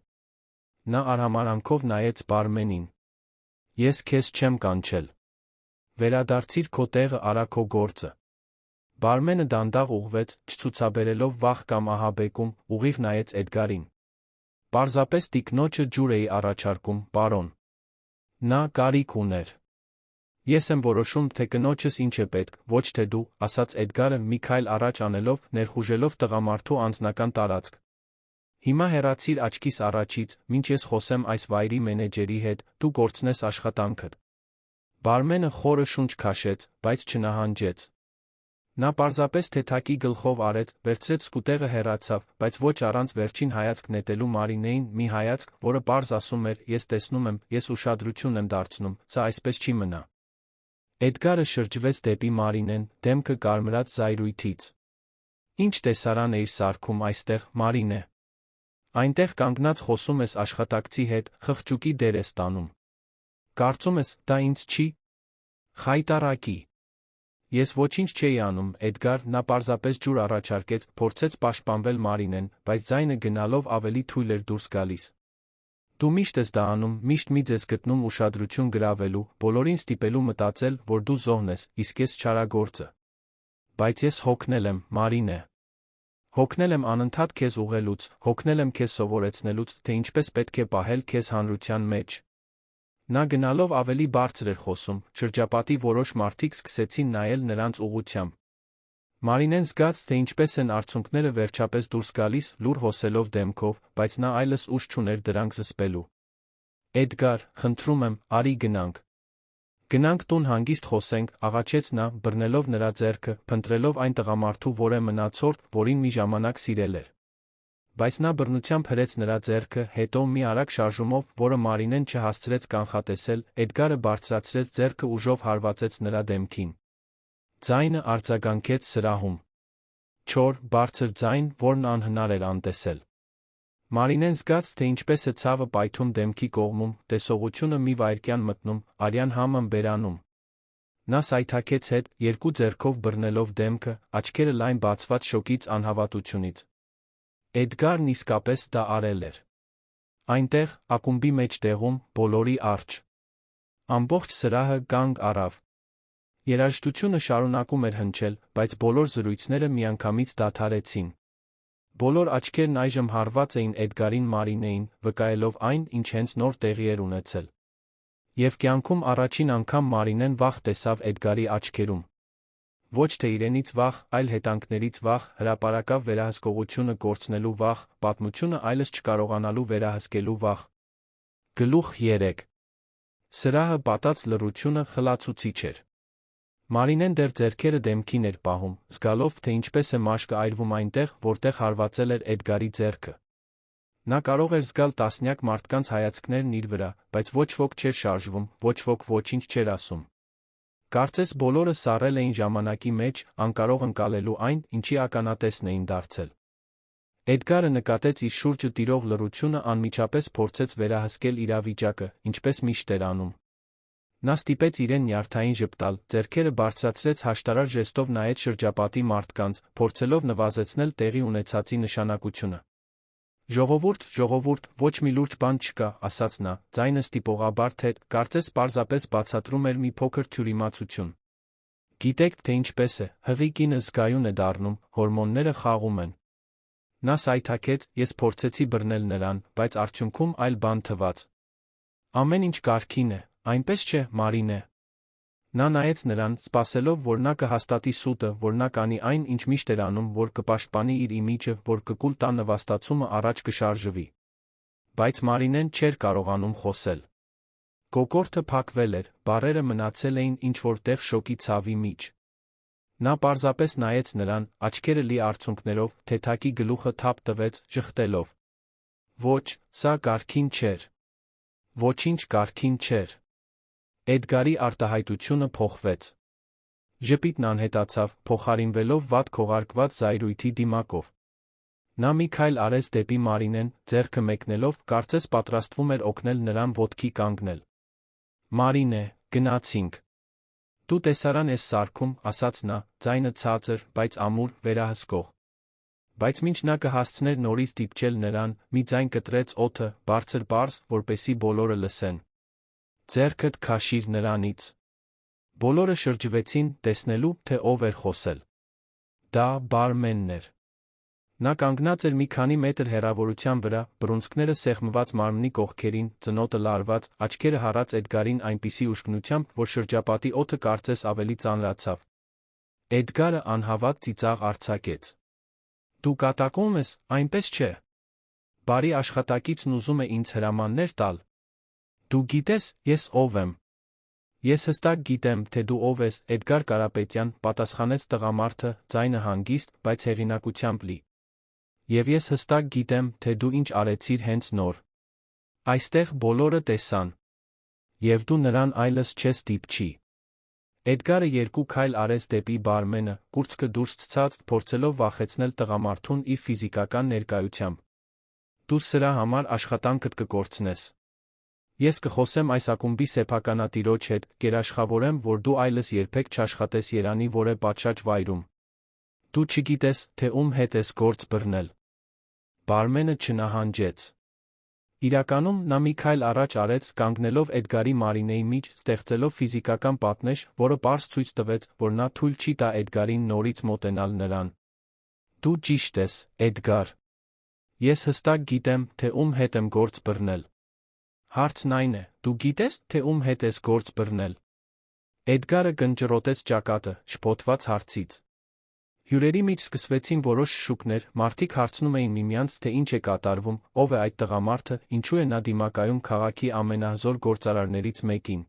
Նա արհամարհանքով նայեց բարմենին։ «Ես քեզ չեմ կանչել։ Վերադարձիր քո տեղը, արա քո գործը»։ Բարմենը դանդաղ ուղղվեց, չցուցաբերելով վախ կամ ահաբեկում, ուղիղ նայեց Էդգարին։ «Պարզապես տիկնոջը ջուր էի առաջարկում, պարոն»։ Նա կարիք ուներ։ «Ես եմ որոշում, թե կնոջս ինչ է պետք, ոչ թե դու», ասաց Էդգարը մի քայլ առաջ անելով, ներխուժելով տղամարդու անձնական տարածք։ «Հիմա հեռացիր աչքիս առաջից, մինչ ես խոսեմ այս վայրի մենեջերի հետ, դու կորցնես աշխատանքդ»։ Բարմենը խորը շունչ քաշեց, բայց չնահանջեց։ Նա պարզապես թեթակի գլխով արեց, վերցրեց սկուտեղը, հեռացավ, բայց ոչ առանց վերջին հայացք նետելու Մարինեին, մի հայացք, որը պարզ ասում էր. «Ես տեսնում եմ, ես ուշադրություն եմ դարձնում, սա այսպես չի մնա»։ Էդգարը շրջվեց դեպի Մարինեն, դեմքը կարմրած զայրույթից։ «Ինչ տեսարան էիր սարքում այստեղ, Մարինե։ Այնտեղ կանգնած խոսում ես աշխատակցի հետ, խղճուկի դեր ես տանում։ Կարծում ես, դա ինձ չի խայտառակի։ Ես ոչինչ չէի անում, Էդգար», նա պարզապես ջուր առաջարկեց, փորձեց պաշտպանվել Մարինեն, բայց ձայնը գնալով ավելի թույլ էր դուրս գալիս։ «Դու միշտ ես դա անում, միշտ մի ձեզ գտնում ուշադրություն գրավելու, բոլորին ստիպելու մտածել, որ դու զոհն ես, իսկ ես չարագործը։ Բայց ես հոգնել եմ, Մարինե։ Հոգնել եմ անընդհատ քեզ ուղղելուց, հոգնել եմ քեզ սովորեցնելուց, թե ինչպես պետք է պահել քեզ հանրության մեջ»։ Նա գնալով ավելի բարձր էր խոսում, շրջապատի որոշ մարդիկ սկսեցին նայել նրանց ուղղությամբ։ Մարինեն զգաց, թե ինչպես են արցունքները վերջապես դուրս գալիս, լուր հոսելով դեմքով, բայց նա այլս ուժ չուներ դրանք զսպելու։ «Էդգար, խնդրում եմ, արի գնանք։ Գնանք տուն հանգիստ խոսենք», աղաչեց նա, բռնելով նրա ձեռքը, փնտրելով այն տղամարդու որը մնացորդ, որին մի ժամանակ սիրել էր։ Բայց նա բռնությամբ հրեց նրա ձեռքը, հետո մի արագ շարժումով, որը Մարինեն չհասցրեց կանխատեսել, Էդգարը բարձրացրեց ձեռքը, ուժով հարվածեց նրա դեմքին։ Ձայնը արձագանքեց սրահում։ Չոր, բարձր ձայն, որն անհնար էր անտեսել։ Մարինեն զգաց, թե ինչպես է ցավը պայթում դեմքի կողմում, տեսողությունը մի վայրկյան մտնում, արյան համը բերանում։ Նա սայթաքեց հետ, երկու ձեռքով բռնելով դեմքը, աչքերը լայն բացված շոկից, անհավատությունից։ Էդգարն իսկապես դա արել էր։ Այնտեղ, ակումբի մեջտեղում, բոլորի առջ։ Ամբողջ սրահը կանգ առավ։ Երաժշտությունը շարունակում էր հնչել, բայց բոլոր զրույցները միանգամից դադարեցին։ Բոլոր աչքերն այժմ հարված էին Էդգարին, Մարինեին, վկայելով այն, ինչ հենց նոր տեղի էր ունեցել։ Եվ կյանքում առաջին անգամ Մարինեն վախ տեսավ Էդգարի աչքերում։ Ոչ թե իրենից վախ, այլ հետանքներից վախ, հրապարակավ վերահսկողությունը կորցնելու վախ, պատմությունը այլս չկարողանալու վերահսկելու վախ։ Գլուխ 3։ Սրահը պատած լռությունը խլացուցիչ էր։ Մարինեն դեռ ձեռքերը դեմքին էր պահում, զգալով, թե ինչպես է մաշկը այրվում այնտեղ, որտեղ հարվածել էր Էդգարի ձեռքը։ Նա կարող էր զգալ տասնյակ մարդկանց հայացքներն իր վրա, բայց ոչ ոք չէր շարժվում, ոչ ոք ոչինչ չէր ասում։ Կարծես բոլորը սառել էին ժամանակի մեջ, անկարող ընկալելու այն, ինչի ականատեսն էին դարձել։ Էդգարը նկատեց իր շուրջը տիրող լռությունը, անմիջապես փորձեց վերահսկել իրավիճակը, ինչպես միշտ էր անում։ Նա ստիպեց իրեն նյարդային ժպտալ, ձեռքերը բարձրացրեց, հաշտարար ժեստով նայեց շրջապատի մարդկանց, փորձելով նվազեցնել տեղի ունեցածի նշանակությունը։ «Ժողովուրդ, ժողովուրդ, ոչ մի լուրջ բան չկա», ասաց նա, ձայնը ստիպողաբար թեթ, կարծես պարզապես բացատրում էր մի փոքր թյուրիմացություն։ «Գիտեք, թե ինչպես է, հղի կինը զգայուն է դառնում, հորմոնները խաղում են»։ Նա սայթաքեց, ես փորձեցի բռնել նրան, բայց արդյունքում այլ բան թվաց։ «Ամեն ինչ կարգին է, այնպես չէ, Մարինե»։ Նա նայեց նրան, սպասելով, որ նա կհաստատի սուտը, որ նա կանի այն, ինչ միշտ էր անում, որ կպաշտպանի իր իմիջը, որ կկուլ տա նվաստացումը առաջ կշարժվի։ Բայց Մարինեն չէր կարողանում խոսել։ Կոկորդը փակվել էր, բառերը մնացել էին ինչ-որ տեղ շոկի ցավի մեջ։ Նա պարզապես նայեց նրան, աչքերը լի արցունքներով, թեթակի գլուխը թափ տվեց, ժխտելով։ Ոչ, սա կարգին չէր։ Ոչինչ կարգին չէր։ Էդգարի արտահայտությունը փոխվեց։ Ժպիտն անհետացավ, փոխարինվելով վատ քողարկված զայրույթի դիմակով։ Նա մի քայլ արեց դեպի Մարինեն, ձեռքը մեկնելով, կարծես պատրաստվում էր օգնել նրան ոտքի կանգնել։ Մարինե, գնացինք։ Դու տեսարան ես սարքում, ասաց նա, ձայնը ցածր, բայց ամուր, վերահսկող։ Բայց մինչ նա կհասցներ նորից դիպչել նրան, մի ձայն կտրեց օդը, բարձր պարզ, որպեսի բոլորը լսեն։ Ձեռքդ քաշիր նրանից։ Բոլորը շրջվեցին, տեսնելու, թե ով էր խոսել։ Դա բարմենն էր։ Նա կանգնած էր մի քանի մետր հեռավորության վրա, բռունցքները սեղմված մարմնի կողքերին, ծնոտը լարված, աչքերը հառած Էդգարին այնպիսի ուշքնությամբ, որ շրջապատի օդը կարծես ավելի ծանրացավ։ Էդգարը անհավատ ծիծաղ արձակեց։ Դու կատակում ես, այնպես չէ։ Բարի աշխատակիցն ուզում է ինձ հրամաններ տալ։ Դու գիտես, ես ով եմ։ Ես հստակ գիտեմ, թե դու ով ես, Էդգար Կարապետյան, պատասխանեց տղամարդը, ձայնը հանգիստ, բայց հեղինակությամբ լի։ Եվ ես հստակ գիտեմ, թե դու ինչ արեցիր հենց նոր։ Այստեղ բոլորը տեսան։ Եվ դու նրան այլս չես դիպչի։ Էդգարը երկու քայլ արեց դեպի բարմենը, կուրծքը դուրս ցած, փորձելով վախեցնել տղամարդուն իր ֆիզիկական ներկայությամբ։ Դու սրա համար աշխատանքդ կկորցնես։ Ես կխոսեմ այս ակումբի սեփականատիրոջ հետ, կերաշխավորեմ, որ դու այլս երբեք չաշխատես Երանի որե պատշաճ վայրում։ Դու չգիտես, թե ում հետ ես գործ բռնել։ Բարմենը չնահանջեց։ Իրականում նա մի քայլ առաջ արեց, կանգնելով Էդգարի Մարինեի միջ, ստեղծելով ֆիզիկական պատնեշ, որը պարզ ցույց տվեց, որ նա թույլ չի տա Էդգարին նորից մոտենալ նրան։ Դու ճիշտ ես, Էդգար։ Ես հստակ գիտեմ, թե ում հետ եմ գործ բռնել։ Հարցն այն է, դու գիտես, թե ում հետ ես գործ բռնել։ Էդգարը կնճռոտեց ճակատը, շփոթված հարցից։ Հյուրերի մեջ սկսվեցին որոշ շուկներ, մարդիկ հարցնում էին միմյանց, թե ինչ է կատարվում, ով է այդ տղամարդը, ինչու է նա դիմակայում քաղաքի ամենահզոր գործարարներից մեկին։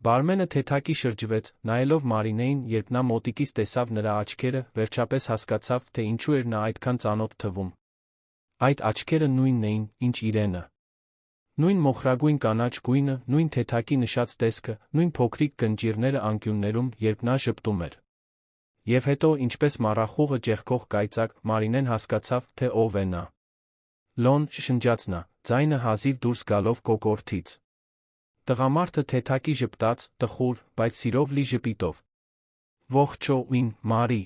Բարմենը թեթակի շրջվեց, նայելով Մարինեին, երբ նա մոտիկից տեսավ նրա աչքերը, վերջապես հասկացավ, թե ինչու էր նա այդքան ծանոթ թվում։ Այդ աչքերը նույնն էին, ինչ իրենը։ Նույն մոխրագույն կանաչ գույնը, նույն թեթակի նշած տեսքը, նույն փոքրիկ կնճիռները անկյուններում, երբ նա ժպտում էր։ Եվ հետո, ինչպես մառախուղը ճեղքող կայծակ, Մարինեն հասկացավ, թե ով է նա։ Լոն, շշնջաց նա, ձայնը հազիվ դուրս գալով կոկորդից։ Տղամարդը թեթակի ժպտաց, տխուր, բայց սիրով լի ժպիտով։ Ողջույն, Մարի։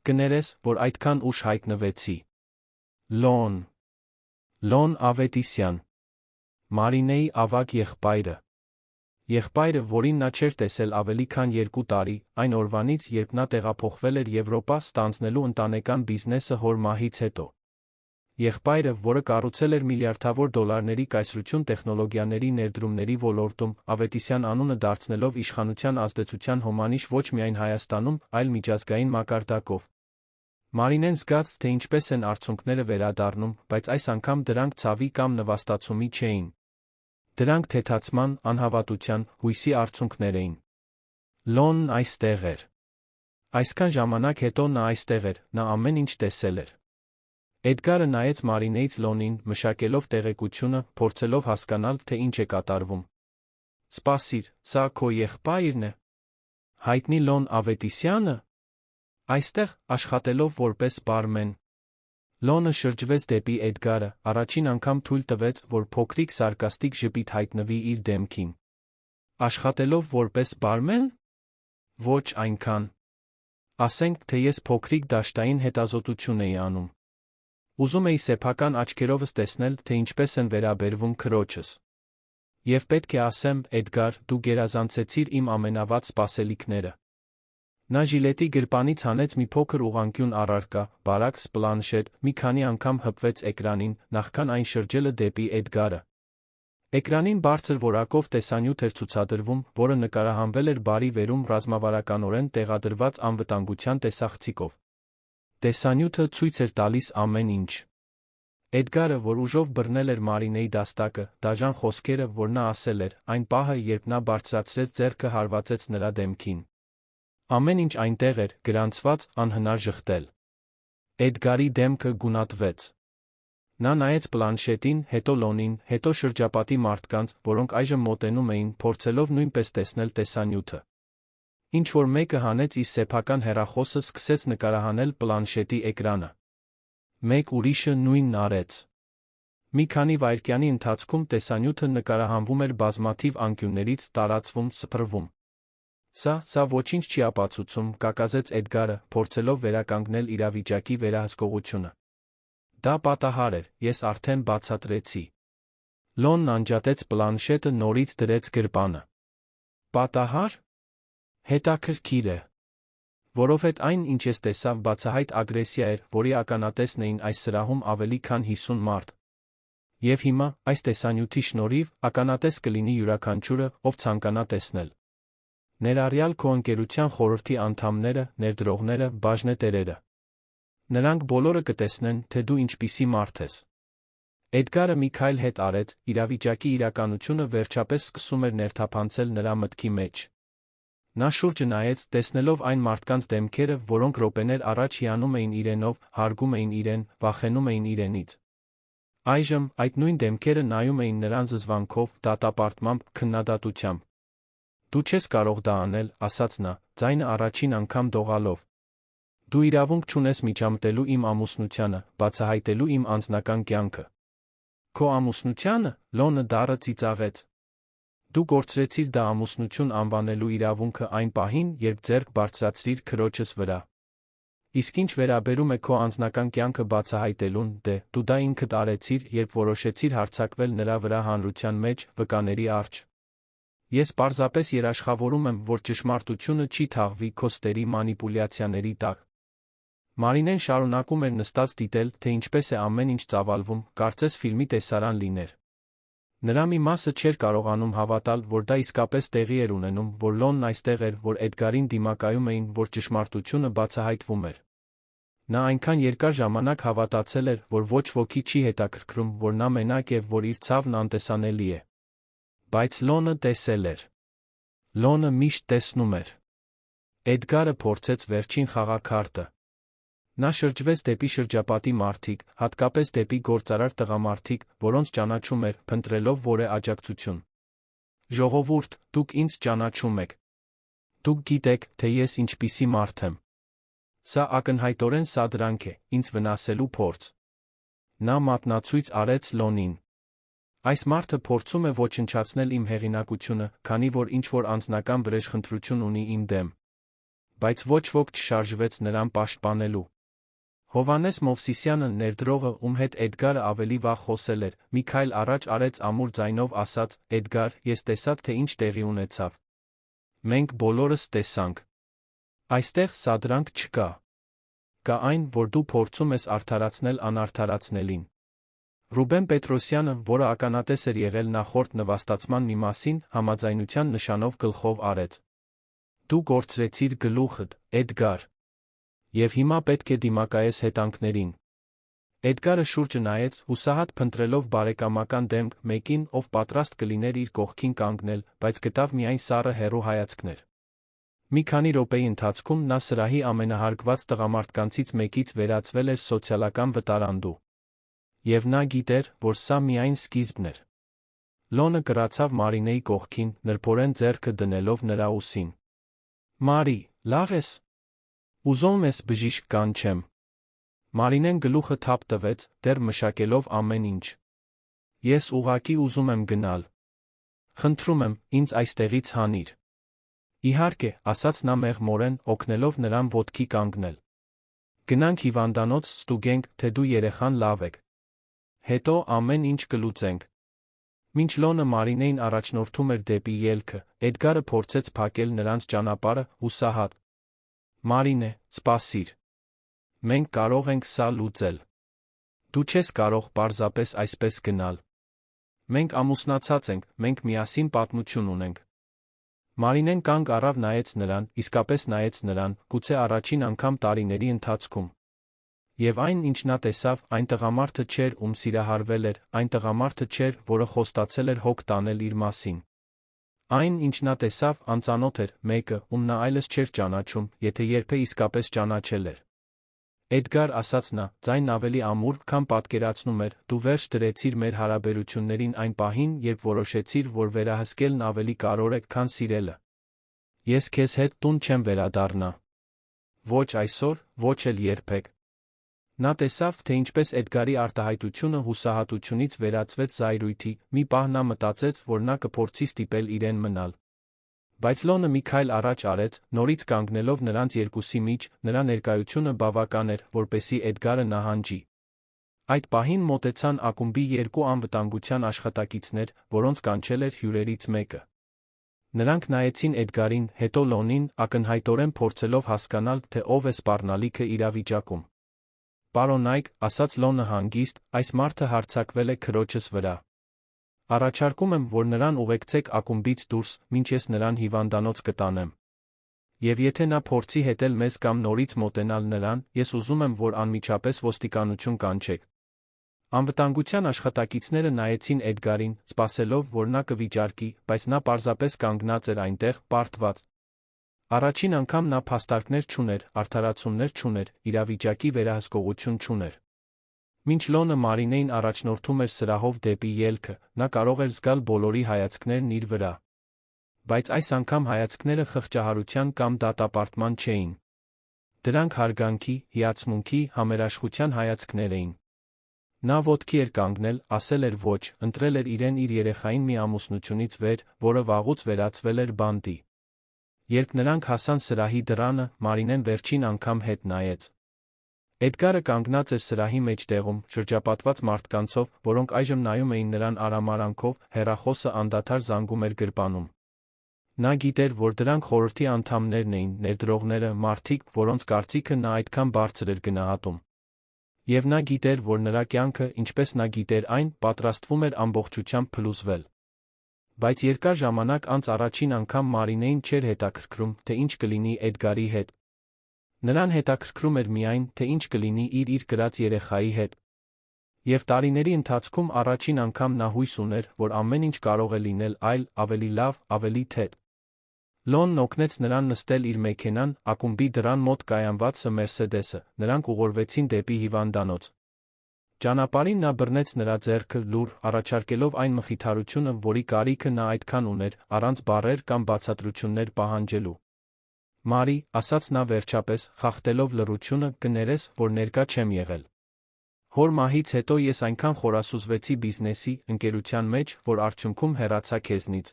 Կներես, որ այդքան ուշ հայտնվեցի։ Լոն։ Լոն Ավետիսյան։ Մարինեի ավագ եղբայրը։ Եղբայրը, որին նա չէր տեսել ավելի քան 2 տարի, այն օրվանից, երբ նա տեղափոխվել էր Եվրոպա ստանձնելու ընտանեկան բիզնեսը հոր մահից հետո։ Եղբայրը, որը կառուցել էր միլիարդավոր դոլարների կայսրություն տեխնոլոգիաների ներդրումների ոլորտում, Ավետիսյան անունը դարձնելով իշխանության ազդեցության հոմանիշ ոչ միայն Հայաստանում, այլ միջազգային մակարդակով։ Մարինեն զգաց, թե ինչպես են արցունքները վերադառնում, բայց այս անգամ դրանք ցավի կամ նվաստացումի չէին։ Դրանք թեթացման, անհավատության, հույսի արցունքներ էին։ Լոնն այստեղ էր։ Այսքան ժամանակ հետո նա այստեղ էր, նա ամեն ինչ տեսել էր։ Էդգարը նայեց Մարինեից Լոնին, մշակելով տեղեկությունը, փորձելով հասկանալ, թե ինչ է կատարվում։ Սպասիր, սա քո եղբայրն է։ Հայտնի Լոն Ավետիսյանը։ Այստեղ, աշխատելով որպես բարմեն։ Լոնը շրջվեց դեպի Էդգարը, առաջին անգամ թույլ տվեց, որ փոքրիկ սարկաստիկ ժպիտ հայտնվի իր դեմքին։ Աշխատելով որպես բարմեն։ Ոչ այնքան։ Ասենք, թե ես փոքրիկ դաշտային հետազոտություն էի անում։ Ուզում էի սեփական աչքերովս տեսնել, թե ինչպես են վերաբերվում քրոջս։ Եվ պետք է ասեմ, Էդգար, դու գերազանցեցիր իմ ամենավատ սպասելիքները։ Նա ժիլետի գրպանից հանեց մի փոքր ուղղանկյուն առարկա, բարակ սպլանշետ, մի քանի անգամ հպվեց էկրանին, նախքան այն շրջելը դեպի Էդգարը։ Էկրանին բարձր որակով տեսանյութ էր ցուցադրվում, որը նկարահանվել էր բարի վերում ռազմավարականորեն տեղադրված անվտանգության տեսախցիկով։ Տեսանյութը ցույց էր տալիս ամեն ինչ։ Էդգարը, որ ուժով բռնել էր Մարինեի դաստակը, դաժան խոսքերը, որ նա ասել էր, այն պահը, երբ նա բարձրացրեց ձեռքը հարվածեց նրա դեմքին։ Ամեն ինչ այնտեղ էր, գրանցված, անհնար ժխտել։ Էդգարի դեմքը գունատվեց։ Նա նայեց պլանշետին, հետո Լոնին, հետո շրջապատի մարդկանց, որոնք այժմ մոտենում էին, փորձելով նույնպես տեսնել տեսանյութը։ Ինչ-որ մեկը հանեց իր սեփական հեռախոսը, սկսեց նկարահանել պլանշետի էկրանը։ Մեկ ուրիշը նույնն արեց։ Մի քանի վայրկյանի ընթացքում տեսանյութը նկարահանվում էր բազմաթիվ անկյուններից, տարածվում, սփռվում։ Սա ոչինչ չի ապացուցում, կակազեց Էդգարը, փորձելով վերականգնել իրավիճակի վերահսկողությունը։ Դա պատահար էր, ես արդեն բացատրեցի։ Լոնն անջատեց պլանշետը, նորից դրեց գրպանը։ Պատահար։ Հետաքրքիր է։ Որովհետև այն, ինչ ես տեսա, բացահայտ ագրեսիա էր, որի ականատեսն էին այս սրահում ավելի քան 50 մարդ։ Եվ հիմա, այս տեսանյութի շնորհիվ, ականատես կլինի յուրաքանչյուրը, ով ցանկանա տեսնել։ Ներառյալ քո ընկերության խորհրդի անդամները, ներդրողները, բաժնետերերը։ Նրանք բոլորը կտեսնեն, թե դու ինչպիսի մարդ ես։ Էդգարը մի քայլ հետ արեց, իրավիճակի իրականությունը վերջապես սկսում էր ներթափանցել նրա մտքի մեջ։ Նա շուրջը նայեց, տեսնելով այն մարդկանց դեմքերը, որոնք րոպեներ առաջ հիանում էին իրենով, հարգում էին իրեն, վախենում էին իրենից։ Այժմ այդ նույն դեմքերը նայում էին նրան զզվանքով, դատապարտմամբ, քննադատությամբ։ Դու չես կարող դա անել, ասաց նա, ձայնը առաջին անգամ դողալով։ Դու իրավունք չունես միջամտելու իմ ամուսնությանը, բացահայտելու իմ անձնական կյանքը։ Քո ամուսնությանը, Լոնը դառը ծիծաղեց։ Դու կորցրեցիր դա ամուսնություն անվանելու իրավունքը այն պահին, երբ ձեռք բարձրացրիր քրոջս վրա։ Իսկ ինչ վերաբերում է քո անձնական կյանքը բացահայտելուն, դու դա ինքդ արեցիր, երբ որոշեցիր հարձակվել նրա վրա հանրության մեջ, վկաների առջ։ Ես պարզապես երաշխավորում եմ, որ ճշմարտությունը չի թաղվի քո ստերի մանիպուլյացիաների տակ։ Մարինեն շարունակում էր նստած դիտել, թե ինչպես է ամեն ինչ ծավալվում, կարծես ֆիլմի տեսարան լիներ։ Նրա մի մասը չէր կարողանում հավատալ, որ դա իսկապես տեղի էր ունենում, որ Լոնն այստեղ էր, որ Էդգարին դիմակայում էին, որ ճշմարտությունը բացահայտվում էր։ Նա այնքան երկար ժամանակ հավատացել էր, որ ոչ ոքի չի հետաքրքրում, որ նա մենակ է, որ իր ցավն անտեսանելի է։ Բայց Լոնը տեսել էր։ Լոնը միշտ տեսնում էր։ Էդգարը փորձեց վերջին խաղաքարտը։ Նա շրջվեց դեպի շրջապատի մարդիկ, հատկապես դեպի գործարար տղամարդիկ, որոնց ճանաչում էր, փնտրելով որևէ աջակցություն։ Ժողովուրդ, դուք ինձ ճանաչում եք։ Դուք գիտեք, թե ես ինչպիսի մարդ եմ։ Սա ակնհայտորեն սադրանք է, ինձ վնասելու փորձ։ Նա մատնացույց արեց Լոնին։ Այս մարդը փորձում է ոչնչացնել իմ հեղինակությունը, քանի որ ինչ-որ անձնական վրեժխնդրություն ունի իմ դեմ։ Բայց ոչ ոք չշարժվեց նրան պաշտպանելու։ Հովհաննես Մովսիսյանը, ներդրողը, ում հետ Էդգարը ավելի վաղ խոսել էր, մի քայլ առաջ արեց ամուր ձայնով ասաց. Էդգար, ես տեսա, թե ինչ տեղի ունեցավ։ Մենք բոլորս տեսանք։ Այստեղ սադրանք չկա։ Կա այն, որ դու փորձում ես արդարացնել անարդարացնելին։ Ռուբեն Պետրոսյանը, որը ականատես էր եղել նախորդ նվաստացման մի մասին, համաձայնության նշանով գլխով արեց։ Դու կորցրեցիր գլուխդ, Էդգար։ Եվ հիմա պետք է դիմակայես հետանքներին։ Էդգարը շուրջը նայեց, հուսահատ փնտրելով բարեկամական դեմք, մեկին, ով պատրաստ կլիներ իր կողքին կանգնել, բայց գտավ միայն սառը հեռու հայացքներ։ Մի քանի րոպեի ընթացքում նա սրահի ամենահարգված տղամարդկանցից մեկից վերածվել էր սոցիալական վտարանդու։ Եվ նա գիտեր, որ սա միայն սկիզբն էր։ Լոնը կռացավ Մարինեի կողքին, նրբորեն ձեռքը դնելով նրա ուսին։ Մարի, լավ ես։ Ուզում ես բժիշկ կանչեմ։ Մարինեն գլուխը թափ տվեց, դեռ մշակելով ամեն ինչ։ Ես ուղղակի ուզում եմ գնալ։ Խնդրում եմ, ինձ այստեղից հանիր։ Իհարկե, ասաց նա մեղմորեն, օգնելով նրան ոտքի կանգնել։ Գնանք հիվանդանոց, ստուգենք, թե դու երեխան լավ եք։ Հետո ամեն ինչ կլուծենք։ Մինչ Լոնը Մարինեին առաջնորդում էր դեպի ելքը, Էդգարը փորձեց փակել նրանց ճանապարհը, հուսահատ։ Մարինե, սպասիր։ Մենք կարող ենք սա լուծել։ Դու չես կարող պարզապես այսպես գնալ։ Մենք ամուսնացած ենք, մենք միասին պատմություն ունենք։ Մարինեն կանգ առավ նայեց նրան, իսկապես նայեց նրան, գուցե առաջին անգամ տարիների ընթացքում։ Եվ այն, ինչ նա տեսավ, այն տղամարդը չէր, ում սիրահարվել էր, այն տղամարդը չէր, որը խոստացել էր հոգ տանել իր մասին։ Այն, ինչ նա տեսավ, անծանոթ էր, մեկը, ում նա այլս չէր ճանաչում, եթե երբե իսկապես ճանաչել էր։ Էդգար, ասաց նա, ձայնն ավելի ամուր, քան պատկերացնում էր, դու վերջ դրեցիր մեր հարաբերություններին այն պահին, երբ որոշեցիր, որ վերահսկելն ավելի կարևոր է, քան սիրելը։ Ես քեզ հետ տուն չեմ վերադառնա։ Ոչ այսօր, ոչ էլ երբեք։ Նա տեսավ, թե ինչպես Էդգարի արտահայտությունը հուսահատությունից վերածվեց զայրույթի, մի պահ նա մտածեց, որ նա կփորձի ստիպել իրեն մնալ։ Բայց Լոնը մի քայլ առաջ արեց, նորից կանգնելով նրանց երկուսի մեջ, նրա ներկայությունը բավական էր, որպեսզի Էդգարը նահանջի։ Այդ պահին մոտեցան ակումբի երկու անվտանգության աշխատակիցներ, որոնց կանչել էր հյուրերից մեկը։ Նրանք նայեցին Էդգարին, հետո Լոնին, ակնհայտորեն փորձելով հասկանալ, թե ով է սպառնալիքը իրավիճակում։ Պարոն Այգ, ասաց Լոնը հանգիստ, այս մարդը հարձակվել է քրոջս վրա։ Առաջարկում եմ, որ նրան ուղեկցեք ակումբից դուրս, մինչ ես նրան հիվանդանոց կտանեմ։ Եվ եթե նա փորձի հետել մեզ կամ նորից մոտենալ նրան, ես ուզում եմ, որ անմիջապես ոստիկանություն կանչեք։ Անվտանգության աշխատակիցները նայեցին Էդգարին, սպասելով, որ նա կվիճարկի, բայց նա պարզապես կանգնած էր այնտեղ, պարտված։ Առաջին անգամ նա փաստարկներ չուներ, արդարացումներ չուներ, իրավիճակի վերահսկողություն չուներ։ Մինչ Լոնը Մարինեին առաջնորդում էր սրահով դեպի ելքը, նա կարող էր զգալ բոլորի հայացքներն իր վրա։ Բայց այս անգամ հայացքները խղճահարության կամ դատապարտման չէին։ Դրանք հարգանքի, հիացմունքի, համերաշխության հայացքներ էին։ Նա ոտքի էր կանգնել, ասել էր ոչ, ընտրել էր իրեն իր երեխային մի ամուսնությունից վեր, որը վաղուց վերածվել էր բանտի։ Երբ նրանք հասան սրահի դռանը, Մարինեն վերջին անգամ հետ նայեց։ Էդգարը կանգնած էր սրահի մեջտեղում, շրջապատված մարդկանցով, որոնք այժմ նայում էին նրան արամարանքով, հեռախոսը անդադար զանգում էր գրպանում։ Նա գիտեր, որ դրանք խորհրդի անդամներն էին, ներդրողները, մարդիկ, որոնց կարծիքը նա այդքան բարձր էր գնահատում։ Եվ նա գիտեր, որ նրա կյանքը, ինչպես նա գիտեր այն, պատրաստվում էր ամբողջությամբ փլուզվել։ Բայց երկար ժամանակ անց առաջին անգամ Մարինեին չէր հետաքրքրում, թե ինչ կլինի Էդգարի հետ։ Նրան հետաքրքրում էր միայն, թե ինչ կլինի իր կրած երեխայի հետ։ Եվ տարիների ընթացքում առաջին անգամ նա հույս ուներ, որ ամեն ինչ կարող է լինել այլ, ավելի լավ, ավելի թեթ։ Լոնն օգնեց նրան նստել իր մեքենան, ակումբի դռան մոտ կայանված Մերսեդեսը, նրանք ուղղորդվեցին դեպի հիվանդանոց։ Ճանապարհին նա բռնեց նրա ձեռքը լուռ, առաջարկելով այն մխիթարությունը, որի կարիքը նա այդքան ուներ, առանց բառեր կամ բացատրություններ պահանջելու։ Մարի, ասաց նա վերջապես, խախտելով լռությունը, կներես, որ ներկա չեմ եղել։ Հոր մահից հետո ես այնքան խորասուզվեցի բիզնեսի, ընկերության մեջ, որ արդյունքում հեռացա քեզնից։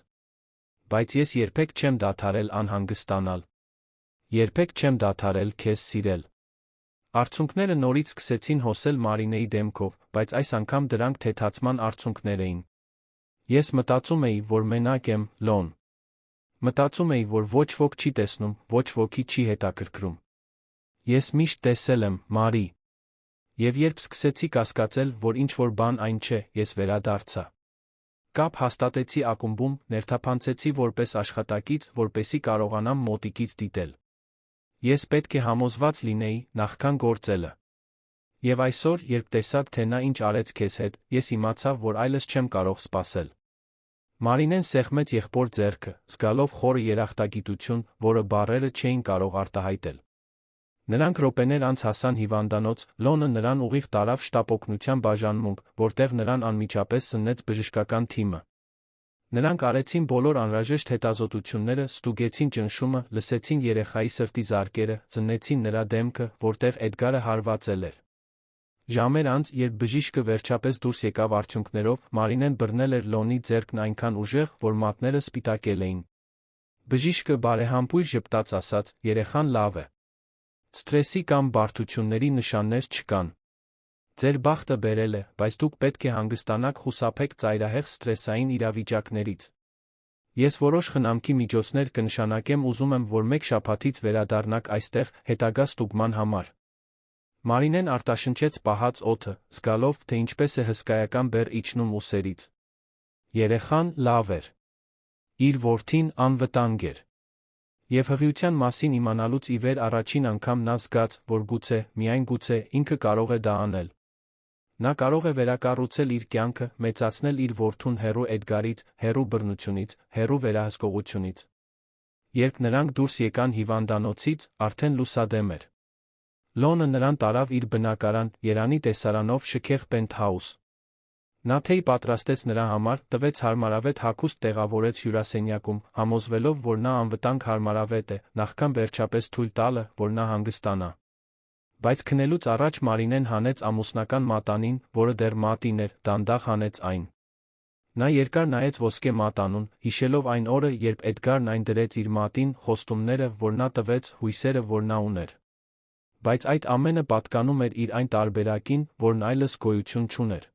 Բայց ես երբեք չեմ դադարել անհանգստանալ։ Երբեք չեմ դադարել քեզ սիրել։ Արցունքները նորից սկսեցին հոսել Մարինեի դեմքով, բայց այս անգամ դրանք թեթացման արցունքներ էին։ Ես մտածում էի, որ մենակ եմ, Լոն։ Մտածում էի, որ ոչ ոք չի տեսնում, ոչ ոքի չի հետաքրքրում։ Ես միշտ տեսել եմ, Մարի։ Եվ երբ սկսեցի կասկածել, որ ինչ-որ բան այն չէ, ես վերադարձա։ Կապ հաստատեցի ակումբում, ներթափանցեցի որպես աշխատակից, որպեսզի կարողանամ մոտիկից դիտել։ Ես պետք է համոզված լինեի, նախքան գործելը։ Եվ այսօր, երբ տեսա, թե նա ինչ արեց քեզ հետ, ես իմացա, որ այլս չեմ կարող սպասել։ Մարինեն սեղմեց եղբոր ձեռքը, զգալով խորը երախտագիտություն, որը բառերը չէին կարող արտահայտել։ Նրանք րոպեներ անց հասան հիվանդանոց, Լոնը նրան ուղիղ տարավ շտապօգնության բաժանմունք, որտեղ նրան անմիջապես սննեց բժշկական թիմը։ Նրանք արեցին բոլոր անհրաժեշտ հետազոտությունները, ստուգեցին ճնշումը, լսեցին երեխայի սրտի զարկերը, զննեցին նրա դեմքը, որտեղ Էդգարը հարվածել էր։ Ժամեր անց, երբ բժիշկը վերջապես դուրս եկավ արդյունքներով, Մարինեն բռնել էր Լոնի ձեռքն այնքան ուժեղ, որ մատները սպիտակել էին։ Բժիշկը բարեհամբույր ժպտաց ասաց. երեխան լավ է։ Սթրեսի կամ բարդությունների նշաններ չկան։ Ձեր բախտը բերել է, բայց դուք պետք է հանգստանաք, խուսափեք ծայրահեղ սթրեսային իրավիճակներից։ Ես որոշ խնամքի միջոցներ կնշանակեմ, ուզում եմ, որ մեկ շաբաթից վերադառնաք այստեղ հետագա ստուգման համար։ Մարինեն արտաշնչեց պահած օդը, զգալով, թե ինչպես է հսկայական բեռ իջնում ուսերից։ Երեխան լավ էր։ Իր որդին անվտանգ էր։ Եվ հղիության մասին իմանալուց ի վեր առաջին անգամ նա զգաց, որ գուցե, միայն գուցե, ինքը կարող է դա անել։ Նա կարող է վերակառուցել իր կյանքը, մեծացնել իր որդուն հեռու Էդգարից, հեռու բռնությունից, հեռու վերահսկողությունից։ Երբ նրանք դուրս եկան հիվանդանոցից, արդեն լուսադեմ էր։ Լոնը նրան տարավ իր բնակարան, Երանի տեսարանով շքեղ պենթհաուս։ Նա թեյ պատրաստեց նրա համար, տվեց հարմարավետ հագուստ տեղավորեց հյուրասենյակում, համոզվելով, որ նա անվտանգ հարմարավետ է, նախքան վերջապես թույլ տալը, որ նա հանգստանա։ Բայց քնելուց առաջ Մարինեն հանեց ամուսնական մատանին, որը դեռ մատին էր, դանդաղ հանեց այն։ Նա երկար նայեց ոսկե մատանուն, հիշելով այն օրը, երբ Էդգարն այն դրեց իր մատին, խոստումները, որ նա տվեց, հույսերը, որ նա ուներ։ Բայց այդ ամենը պատկանում էր իր այն տարբերակին, որն այլս գոյություն չուներ։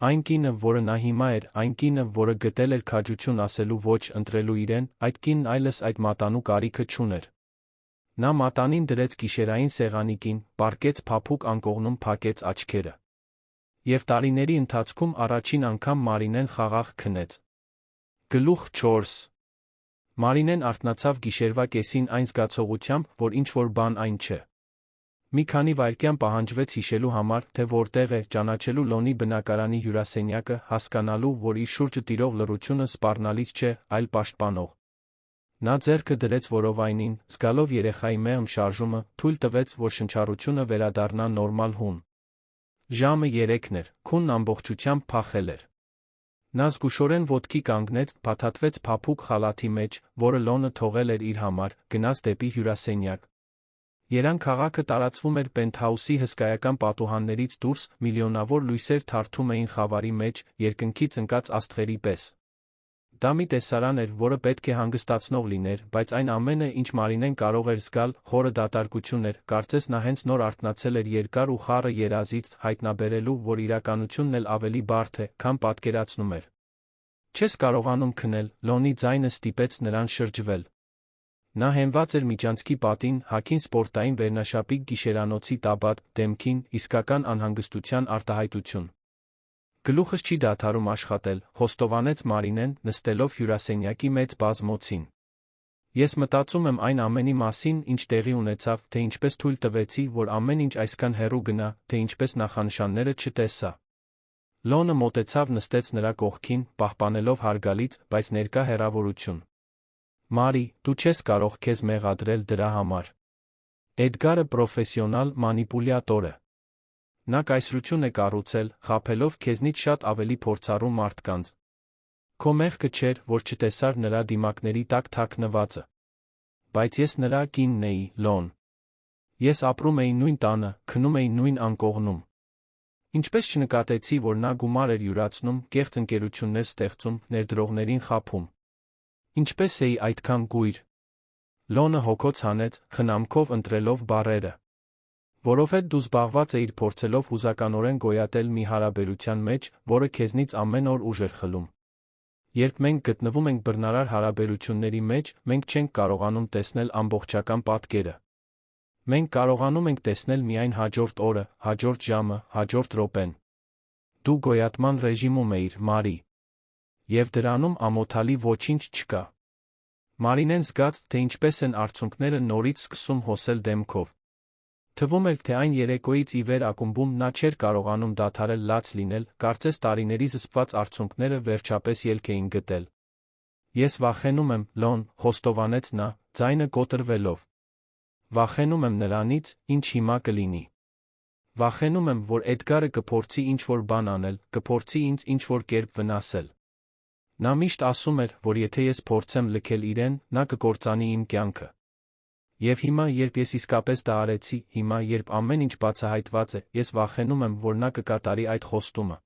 Այն կինը, որը նա հիմա էր, այն կինը, որը գտել էր քաջություն ասելու ոչ ընտրելու իրեն, այդ կինն այլս այդ մատանու կարիքը չուներ։ Նա մատանին դրեց գիշերային սեղանիկին, պառկեց փափուկ անկողնում փակեց աչքերը։ Եվ տարիների ընթացքում առաջին անգամ Մարինեն խաղաղ քնեց։ Գլուխ 4 Մարինեն արթնացավ գիշերվա կեսին այն զգացողությամբ, որ ինչ-որ բան այն չէ։ Մի քանի վայրկյան պահանջվեց հիշելու համար, թե որտեղ է, ճանաչելու Լոնի բնակարանի հյուրասենյակը, հասկանալու, որ իր շուրջը տիրող լռությունը սպառնալից չէ, այլ պաշտպանող։ Նա ձեռքը դրեց որովայնին, զգալով երեխայի մեղմ շարժումը, թույլ տվեց, որ շնչառությունը վերադառնա նորմալ հուն։ Ժամը 3-ն էր, քունն ամբողջությամբ փախել էր։ Նա զգուշորեն ոտքի կանգնեց, փաթաթվեց փափուկ խալաթի մեջ, որը Լոնը թողել էր իր համար, գնաց դեպի հյուրասենյակ։ Երան քաղաքը տարածվում էր պենթհաուսի հսկայական պատուհաններից դուրս, միլիոնավոր լույսեր թարթում էին խավարի մեջ, երկնքից ընկած աստղերի պես։ Դա մի տեսարան էր, որը պետք է հանգստացնող լիներ, բայց այն ամենը, ինչ Մարինեն կարող էր զգալ, խորը դատարկություն էր, կարծես նա հենց նոր արթնացել էր երկար ու խառը երազից, հայտնաբերելու, որ իրականությունն էլ ավելի բարդ է, քան պատկերացնում էր։ Չես կարողանում քնել, Լոնի ձայնը ստիպեց նրան շրջվել։ Նա հենված էր միջանցքի պատին, հագին սպորտային վերնաշապիկ գիշերանոցի տաբատ, դեմքին, իսկական անհանգստության արտահայտություն։ Գլուխս չի դադարում աշխատել, խոստովանեց Մարինեն, նստելով հյուրասենյակի մեծ բազմոցին։ Ես մտածում եմ այն ամենի մասին, ինչ տեղի ունեցավ, թե ինչպես թույլ տվեցի, որ ամեն ինչ այսքան հեռու գնա, թե ինչպես նախանշանները չտեսա։ Լոնը մոտեցավ նստեց նրա կողքին, պահպանելով հարգալից, բայց ներկա հեռավորություն։ Մարի, դու չես կարող քեզ մեղադրել դրա համար։ Էդգարը պրոֆեսիոնալ մանիպուլյատոր է։ Նա կայսրություն է կառուցել, խաբելով քեզնից շատ ավելի փորձառու մարդկանց։ Քո մեղքը չէր, որ չտեսար նրա դիմակների տակ թաքնվածը։ Բայց ես նրա կինն էի, Լոն։ Ես ապրում էի նույն տանը, քնում էի նույն անկողնում։ Ինչպես չնկատեցի, որ նա գումար էր յուրացնում, կեղծ ընկերություններ ստեղծում, ներդրողներին խաբում։ Ինչպես էի այդքան գույր։ Լոնը հոգոց հանեց, խնամքով ընտրելով բառերը։ Որովհետև դու զբաղված էիր փորձելով հուզականորեն գոյատել մի հարաբերության մեջ, որը քեզնից ամեն օր ուժ էր խլում։ Երբ մենք գտնվում ենք բռնարար հարաբերությունների մեջ, մենք չենք կարողանում տեսնել ամբողջական պատկերը։ Մենք կարողանում ենք տեսնել միայն հաջորդ օրը, հաջորդ ժամը, հաջորդ րոպեն։ Դու գոյատման ռեժիմում էիր, Մարի։ Եվ դրանում ամոթալի ոչինչ չկա։ Մարինեն զգաց, թե ինչպես են արցունքները նորից սկսում հոսել դեմքով։ Թվում էր, թե այն երեկոյից ի վեր ակումբում նա չէր կարողանում դադարել լաց լինել, կարծես տարիների զսպված արցունքները վերջապես ելք էին գտել։ Ես վախենում եմ, Լոն, խոստովանեց նա, ձայնը կոտրվելով։ Վախենում եմ նրանից, ինչ հիմա կլինի։ Վախենում եմ, որ Էդգարը կփորձի ինչ-որ բան անել, կփորձի ինձ ինչ-որ կերպ վնասել։ Նա միշտ ասում էր, որ եթե ես փորձեմ լքել իրեն, նա կկործանի իմ կյանքը։ Եվ հիմա, երբ ես իսկապես դա արեցի, հիմա, երբ ամեն ինչ բացահայտված է, ես վախենում եմ, որ նա կկատարի այդ խոստումը։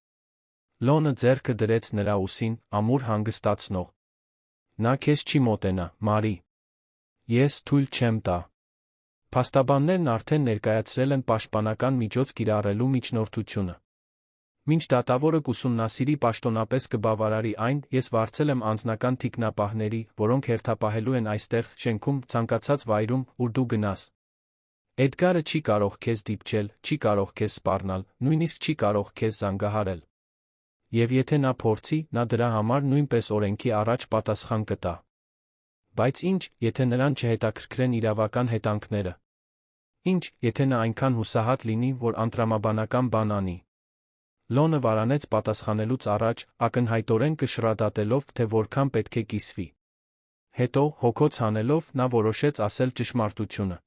Լոնը ձեռքը դրեց նրա ուսին, ամուր հանգստացնող։ Նա քեզ չի մոտենա, Մարի։ Ես թույլ չեմ տա։ Փաստաբաններն արդեն ներկայացրել են պաշտպանական միջոց կիրառելու միջնորդությունը։ Մինչ դատավորը կուսումնասիրի պաշտոնապես կբավարարի այն, ես վարձել եմ անձնական թիկնապահների, որոնք հերթապահելու են այստեղ, շենքում, ցանկացած վայրում, ուր դու գնաս։ Էդգարը չի կարող քեզ դիպչել, չի կարող քեզ սպառնալ, նույնիսկ չի կարող քեզ զանգահարել։ Եվ եթե նա փորձի, նա դրա համար նույնպես օրենքի առաջ պատասխան կտա։ Բայց ինչ, եթե նրան չհետաքրքրեն իրավական հետանքները։ Ինչ, եթե նա այնքան հուսահատ լինի, որ անտրամաբանական բան անի։ Լոնը վարանեց պատասխանելուց առաջ, ակնհայտորեն կշռադատելով, թե որքան պետք է կիսվի։ Հետո, հոգոց հանելով, նա որոշեց ասել ճշմարտությունը։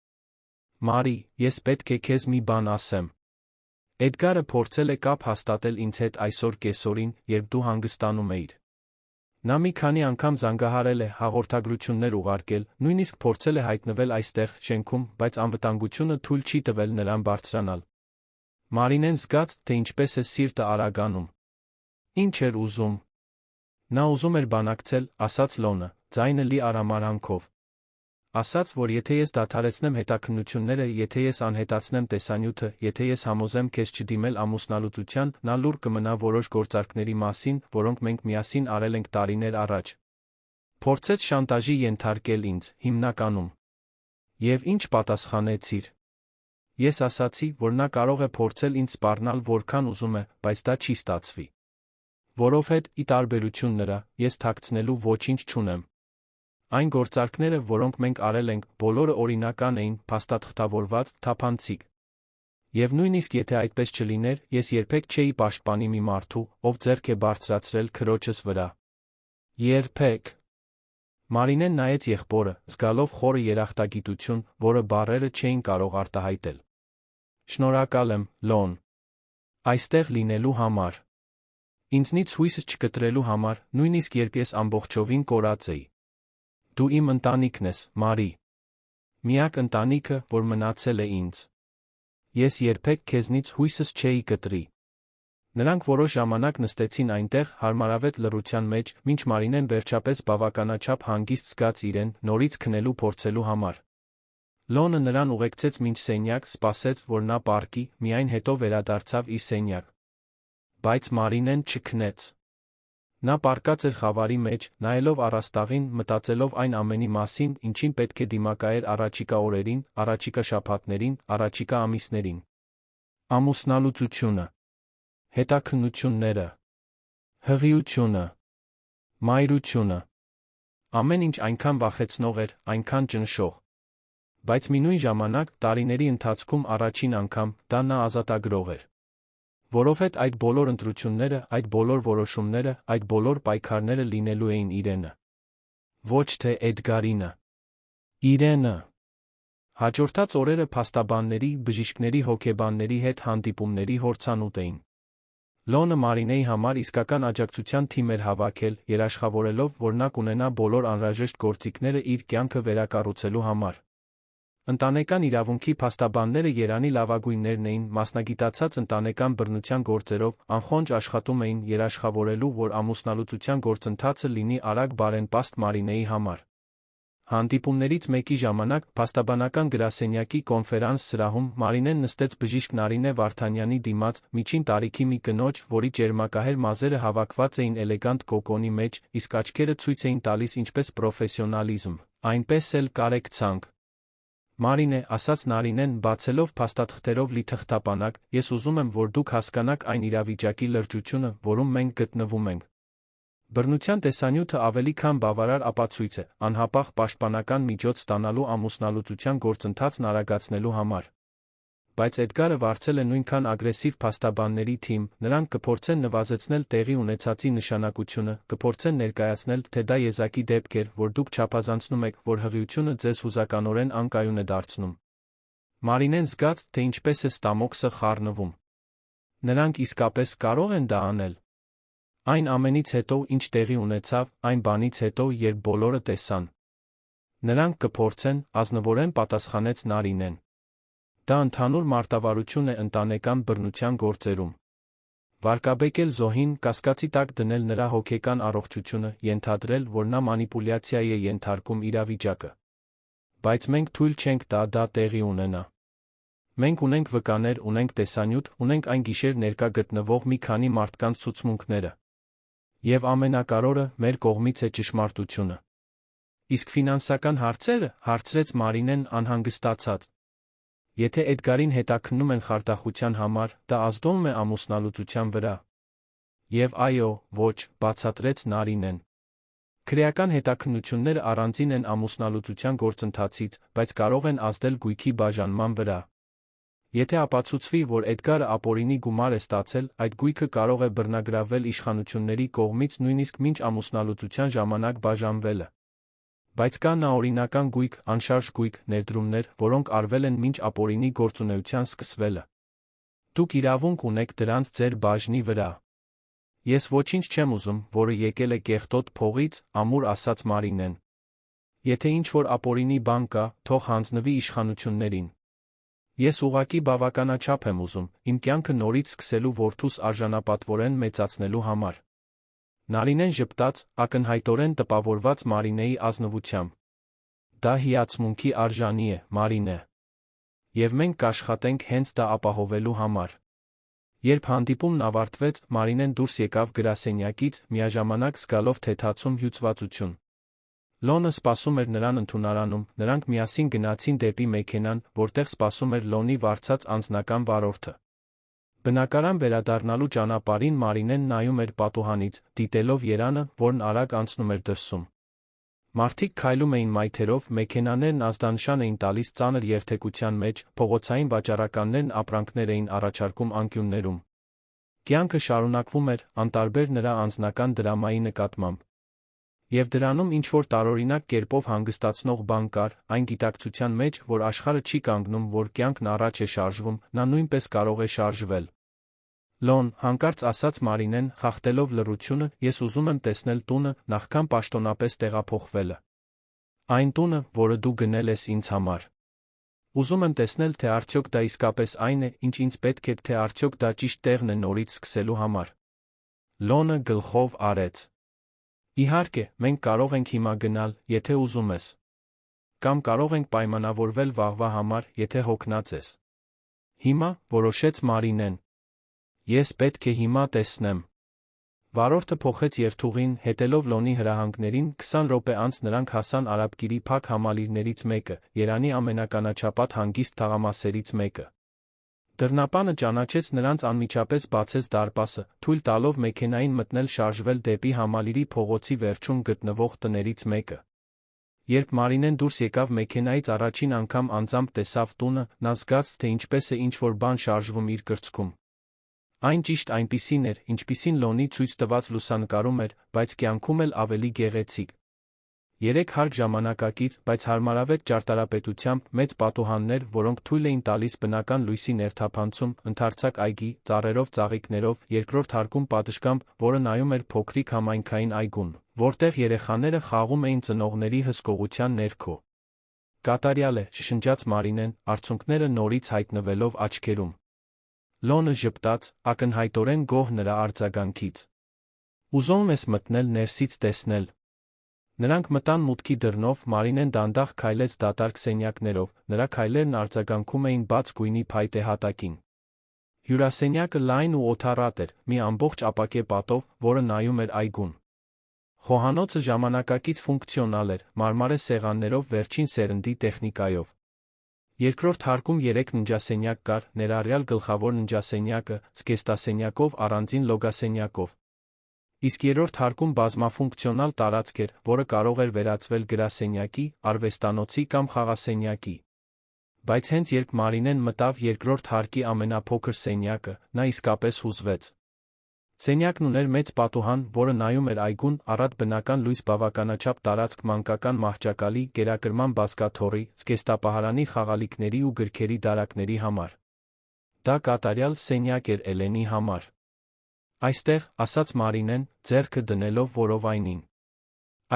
Մարի, ես պետք է քեզ մի բան ասեմ։ Էդգարը փորձել է կապ հաստատել ինձ հետ այսօր կեսօրին, երբ դու հանգստանում էիր։ Նա մի քանի անգամ զանգահարել է, հաղորդագրություններ ուղարկել, նույնիսկ փորձել է հայտնվել այստեղ, շենքում, բայց անվտանգությունը թույլ չի տվել նրան բարձրանալ։ Մարինեն զգաց, թե ինչպես է սիրտը արագանում։ Ինչ էր ուզում։ Նա ուզում էր բանակցել, ասաց Լոնը, ձայնը լի արամարանքով։ Ասաց, որ եթե ես դադարեցնեմ հետաքննությունները, եթե ես անհետացնեմ տեսանյութը, եթե ես համոզեմ քեզ չդիմել ամուսնալուծության, նա լուր կմնա որոշ գործարքների մասին, որոնք մենք միասին արել ենք տարիներ առաջ։ Փորձեց շանտաժի ենթարկել ինձ, հիմնականում։ Եվ ինչ պատասխանեցիր։ Ես ասացի, որ նա կարող է փորձել ինձ սպառնալ որքան ուզում է, բայց դա չի ստացվի։ Որովհետև, ի տարբերություն նրա, ես թաքցնելու ոչինչ չունեմ։ Այն գործարքները, որոնք մենք արել ենք, բոլորը օրինական էին, փաստաթղթավորված, թափանցիկ։ Եվ նույնիսկ եթե այդպես չլիներ, ես երբեք չէի պաշտպանի մի մարդու, ով ձեռք է բարձրացրել քրոջս վրա։ Երբեք։ Մարինեն նայեց եղբորը, զգալով խորը երախտագիտություն, որը բառերը չէին կարող արտահայտել։ Շնորհակալ եմ, Լոն։ Այստեղ լինելու համար։ Ինձնից հույսը չկտրելու համար, նույնիսկ երբ ես ամբողջովին կորած էի։ Դու իմ ընտանիքն ես, Մարի։ Միակ ընտանիքը, որ մնացել է ինձ։ Ես երբեք քեզնից հույսս չէի կտրի։ Նրանք որոշ ժամանակ նստեցին այնտեղ, հարմարավետ լռության մեջ, մինչ Մարինեն վերջապես բավականաչափ հանգիստ զգաց իրեն, նորից քնելու փորձելու համար։ Լոնը նրան ուղեկցեց մինչ սենյակ, սպասեց, որ նա պառկի, միայն հետո վերադարձավ իր սենյակ։ Բայց Մարինեն չքնեց։ Նա պառկած էր խավարի մեջ, նայելով առաստաղին, մտածելով այն ամենի մասին, ինչին պետք է դիմակայեր առաջիկա օրերին, առաջիկա շաբաթներին, առաջիկա ամիսներին։ Ամուսնալուծությունը, հետաքննությունները, հղիությունը, մայրությունը։ Ամեն ինչ այնքան վախեցնող էր, այնքան ճնշող։ Բայց միևնույն ժամանակ, տարիների ընթացքում առաջին անգամ, դա նա ազատագրող էր։ Որովհետև այդ բոլոր ընտրությունները, այդ բոլոր որոշումները, այդ բոլոր պայքարները լինելու էին իրենը։ Ոչ թե Էդգարինը։ Իրենը։ Հաջորդած օրերը փաստաբանների, բժիշկների, հոգեբանների հետ հանդիպումների հորցանուտ էին։ Լոնը Մարինեի համար իսկական աջակցության թիմ էր հավաքել, երաշխավորելով, որ նա կունենա բոլոր անհրաժեշտ գործիքները իր կյանքը վերակառուցելու համար։ Ընտանեկան իրավունքի փաստաբանները երանի լավագույններն էին, մասնագիտացած ընտանեկան բռնության գործերով, անխոնջ աշխատում էին երաշխավորելու, որ ամուսնալուծության գործընթացը լինի արագ բարենպաստ Մարինեի համար։ Հանդիպումներից մեկի ժամանակ, փաստաբանական գրասենյակի կոնֆերանս սրահում, Մարինեն նստեց բժիշկ Նարինե Վարդանյանի դիմաց, միջին տարիքի մի կնոջ, որի ճերմակահեր մազերը հավաքված էին էլեգանտ կոկոնի մեջ, իսկ աչքերը ցույց էին տալիս ինչպես պրոֆեսիոնալիզմ, այնպես էլ կարեկցանք։ Մարինե, ասաց Նարինեն, բացելով փաստաթղթերով լի թղթապանակ, ես ուզում եմ, որ դուք հասկանաք այն իրավիճակի լրջությունը, որում մենք գտնվում ենք։ Բռնության տեսանյութը ավելի քան բավարար ապացույց է, անհապաղ պաշտպանական միջոց ստանալու ամուսնալուծության գործընթացն արագացնելու համար։ Բայց Էդգարը վարձել է նույնքան ագրեսիվ փաստաբանների թիմ, նրանք կփորձեն նվազեցնել տեղի ունեցածի նշանակությունը, կփորձեն ներկայացնել, թե դա եզակի դեպք էր, որ դուք չափազանցնում եք, որ հղիությունը ձեզ հուզականորեն անկայուն է դարձնում։ Մարինեն զգաց, թե ինչպես է ստամոքսը խառնվում։ Նրանք իսկապես կարող են դա անել։ Այն ամենից հետո, ինչ տեղի ունեցավ, այն բանից հետո, երբ բոլորը տեսան։ Նրանք կփորձեն, ազնվորեն պատասխանեց Նարինեն։ Դա ընդհանուր մարտավարություն է ընտանեկան բռնության գործերում։ Վարկաբեկել զոհին, կասկածի տակ դնել նրա հոգեկան առողջությունը, ենթադրել, որ նա մանիպուլյացիայի է ենթարկում իրավիճակը։ Բայց մենք թույլ չենք տա դա տեղի ունենա։ Մենք ունենք վկաներ, ունենք տեսանյութ, ունենք այն գիշեր ներկա գտնվող մի քանի մարդկանց ցուցմունքները։ Եվ ամենակարևորը, մեր կողմից է ճշմարտությունը։ Իսկ ֆինանսական հարցերը, հարցրեց Մարինեն անհանգստացած։ Եթե Էդգարին հետաքննում են խարդախության համար, դա ազդում է ամուսնալուծության վրա։ Եվ այո, ոչ, բացատրեց Նարինեն։ Քրեական հետաքննությունները առանձին են ամուսնալուծության գործընթացից, բայց կարող են ազդել գույքի բաժանման վրա։ Եթե ապացուցվի, որ Էդգարը ապօրինի գումար է ստացել, այդ գույքը կարող է բռնագրավվել իշխանությունների կողմից նույնիսկ մինչ ամուսնալուծության ժամանակ բաժանվելը։ Բայց կա նաօրինական գույք, անշարժ գույք, ներդրումներ, որոնք արվել են մինչ ապօրինի գործունեության սկսվելը։ Դուք իրավունք ունեք դրանց ձեր բաժնի վրա։ Ես ոչինչ չեմ ուզում, որը եկել է կեղտոտ փողից, ամուր ասաց Մարինեն։ Եթե ինչ-որ ապօրինի բան կա, թող հանձնվի իշխանություններին։ Ես ուղղակի բավականաչափ եմ ուզում, իմ կյանքը նորից սկսելու որդուս արժանապատվորեն մեծացնելու համար։ Նարինեն ժպտաց, ակնհայտորեն տպավորված Մարինեի ազնվությամբ։ Դա հիացմունքի արժանի է, Մարինե։ Եվ մենք կաշխատենք հենց դա ապահովելու համար։ Երբ հանդիպումն ավարտվեց, Մարինեն դուրս եկավ գրասենյակից, միաժամանակ զգալով թեթացում հյուծվածություն։ Լոնը սպասում էր նրան ընդունարանում, նրանք միասին գնացին դեպի մեքենան, որտեղ սպասում էր Լոնի վարձած անձնական վարորդը։ Բնակարան վերադառնալու ճանապարհին Մարինեն նայում էր պատուհանից, դիտելով Երանը, որն արագ անցնում էր դրսում։ Մարդիկ քայլում էին մայթերով, մեքենաներն ազդանշան էին տալիս ծանր երթևեկության մեջ, փողոցային վաճառականներն ապրանքներ էին առաջարկում անկյուններում։ Կյանքը շարունակվում էր, անտարբեր նրա անձնական դրամայի նկատմամբ։ Եվ դրանում ինչ-որ տարօրինակ կերպով հանգստացնող բան կար, այն գիտակցության մեջ, որ աշխարհը չի կանգնում, որ կյանքն առաջ է շարժվում, նա նույնպես կարող է շարժվել։ Լոն, հանկարծ ասաց Մարինեն, խախտելով լռությունը, ես ուզում եմ տեսնել տունը, նախքան պաշտոնապես տեղափոխվելը։ Այն տունը, որը դու գնել ես ինձ համար։ Ուզում եմ տեսնել, թե արդյոք դա իսկապես այն է, ինչ ինձ պետք է, թե արդյոք դա ճիշտ տեղն է նորից սկսելու համար։ Լոնը գլխով արեց։ Իհարկե, մենք կարող ենք հիմա գնալ, եթե ուզում ես։ Կամ կարող ենք պայմանավորվել վաղվա համար, եթե հոգնած ես։ Հիմա, որոշեց Մարինեն։ Ես պետք է հիմա տեսնեմ։ Վարորդը փոխեց երթուղին, հետելով Լոնի հրահանգներին, 20 րոպե անց նրանք հասան արաբկիրի փակ համալիրներից մեկը, Երանի ամենականաչապատ հանգիստ թաղամասերից մեկը։ Դռնապանը ճանաչեց նրանց անմիջապես բացեց դարպասը, թույլ տալով մեքենային մտնել շարժվել դեպի համալիրի փողոցի վերջում գտնվող տներից մեկը։ Երբ Մարինեն դուրս եկավ մեքենայից առաջին անգամ անձամբ տեսավ տունը, նա զգաց, թե ինչպես է ինչ-որ բան շարժվում իր կրծքում։ Այն ճիշտ այնպիսին էր, ինչպիսին Լոնի ցույց տված լուսանկարում էր, բայց կյանքում էլ ավելի գեղեցիկ։ 3 հարկ ժամանակակից, բայց հարմարավետ ճարտարապետությամբ մեծ պատուհաններ, որոնք թույլ էին տալիս բնական լույսի ներթափանցում, ընդարձակ այգի, ծառերով ծաղիկներով, երկրորդ հարկում պատշգամբ, որը նայում էր փոքրիկ համայնքային այգուն, որտեղ երեխաները խաղում էին ծնողների հսկողության ներքո։ Կատարյալ է, շշնջաց Մարինեն, արցունքները նորից հայտնվելով աչքերում։ Լոնը ժպտաց, ակնհայտորեն գոհ նրա արձագանքից։ Ուզում ես մտնել ներսից տեսնել։ Նրանք մտան մուտքի դռնով, Մարինեն դանդաղ քայլեց դատարկ սենյակներով, նրա քայլերն արձագանքում էին բաց գույնի փայտե հատակին։ Հյուրասենյակը լայն ու օդառատ էր, մի ամբողջ ապակե պատով, որը նայում էր այգուն։ Խոհանոցը ժամանակակից ֆունկցիոնալ էր, մարմարե սեղաններով վերջին սերնդի տեխնիկայով։ Երկրորդ հարկում 3 ննջասենյակ կար, ներառյալ գլխավոր ննջասենյակը, զգեստասենյակով առանձին լոգասենյակով։ Իսկ երրորդ հարկում բազմաֆունկցիոնալ տարածք էր, որը կարող էր վերածվել գրասենյակի, արվեստանոցի կամ խաղասենյակի։ Բայց հենց երբ Մարինեն մտավ երկրորդ հարկի ամենափոքր սենյակը, նա իսկապես հուզվեց։ Սենյակն ուներ մեծ պատուհան, որը նայում էր այգուն, առատ բնական լույս բավականաչափ տարածք մանկական մահճակալի, կերակրման բազկաթոռի, զգեստապահարանի խաղալիքների ու գրքերի դարակների համար։ Դա կատարյալ սենյակ էր Էլենի համար։ Այստեղ, ասաց Մարինեն, ձեռքը դնելով որովայնին։